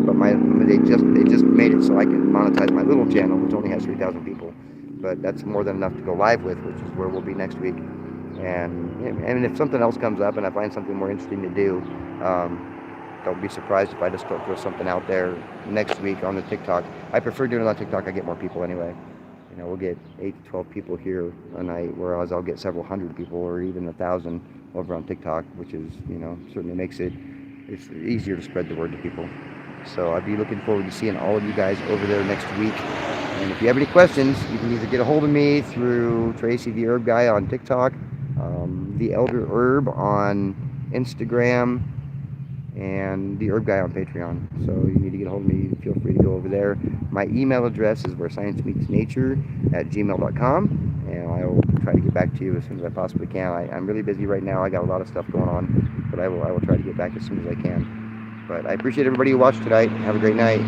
But they just made it so I can monetize my little channel, which only has 3,000 people. But that's more than enough to go live with, which is where we'll be next week. And if something else comes up and I find something more interesting to do, don't be surprised if I just throw something out there next week on the TikTok. I prefer doing it on TikTok. I get more people anyway. We'll get 8 to 12 people here a night, whereas I'll get several hundred people or even 1,000 over on TikTok, which is, certainly makes it's easier to spread the word to people. So I'll be looking forward to seeing all of you guys over there next week. And if you have any questions, you can either get a hold of me through Tracy the Herb Guy on TikTok, The Elder Herb on Instagram, and The Herb Guy on Patreon. So you need to get a hold of me, feel free to go over there. My email address is wheresciencemeetsnature@gmail.com, and I will try to get back to you as soon as I possibly can. I'm really busy right now. I got a lot of stuff going on, but I will try to get back as soon as I can. But I appreciate everybody who watched tonight. Have a great night.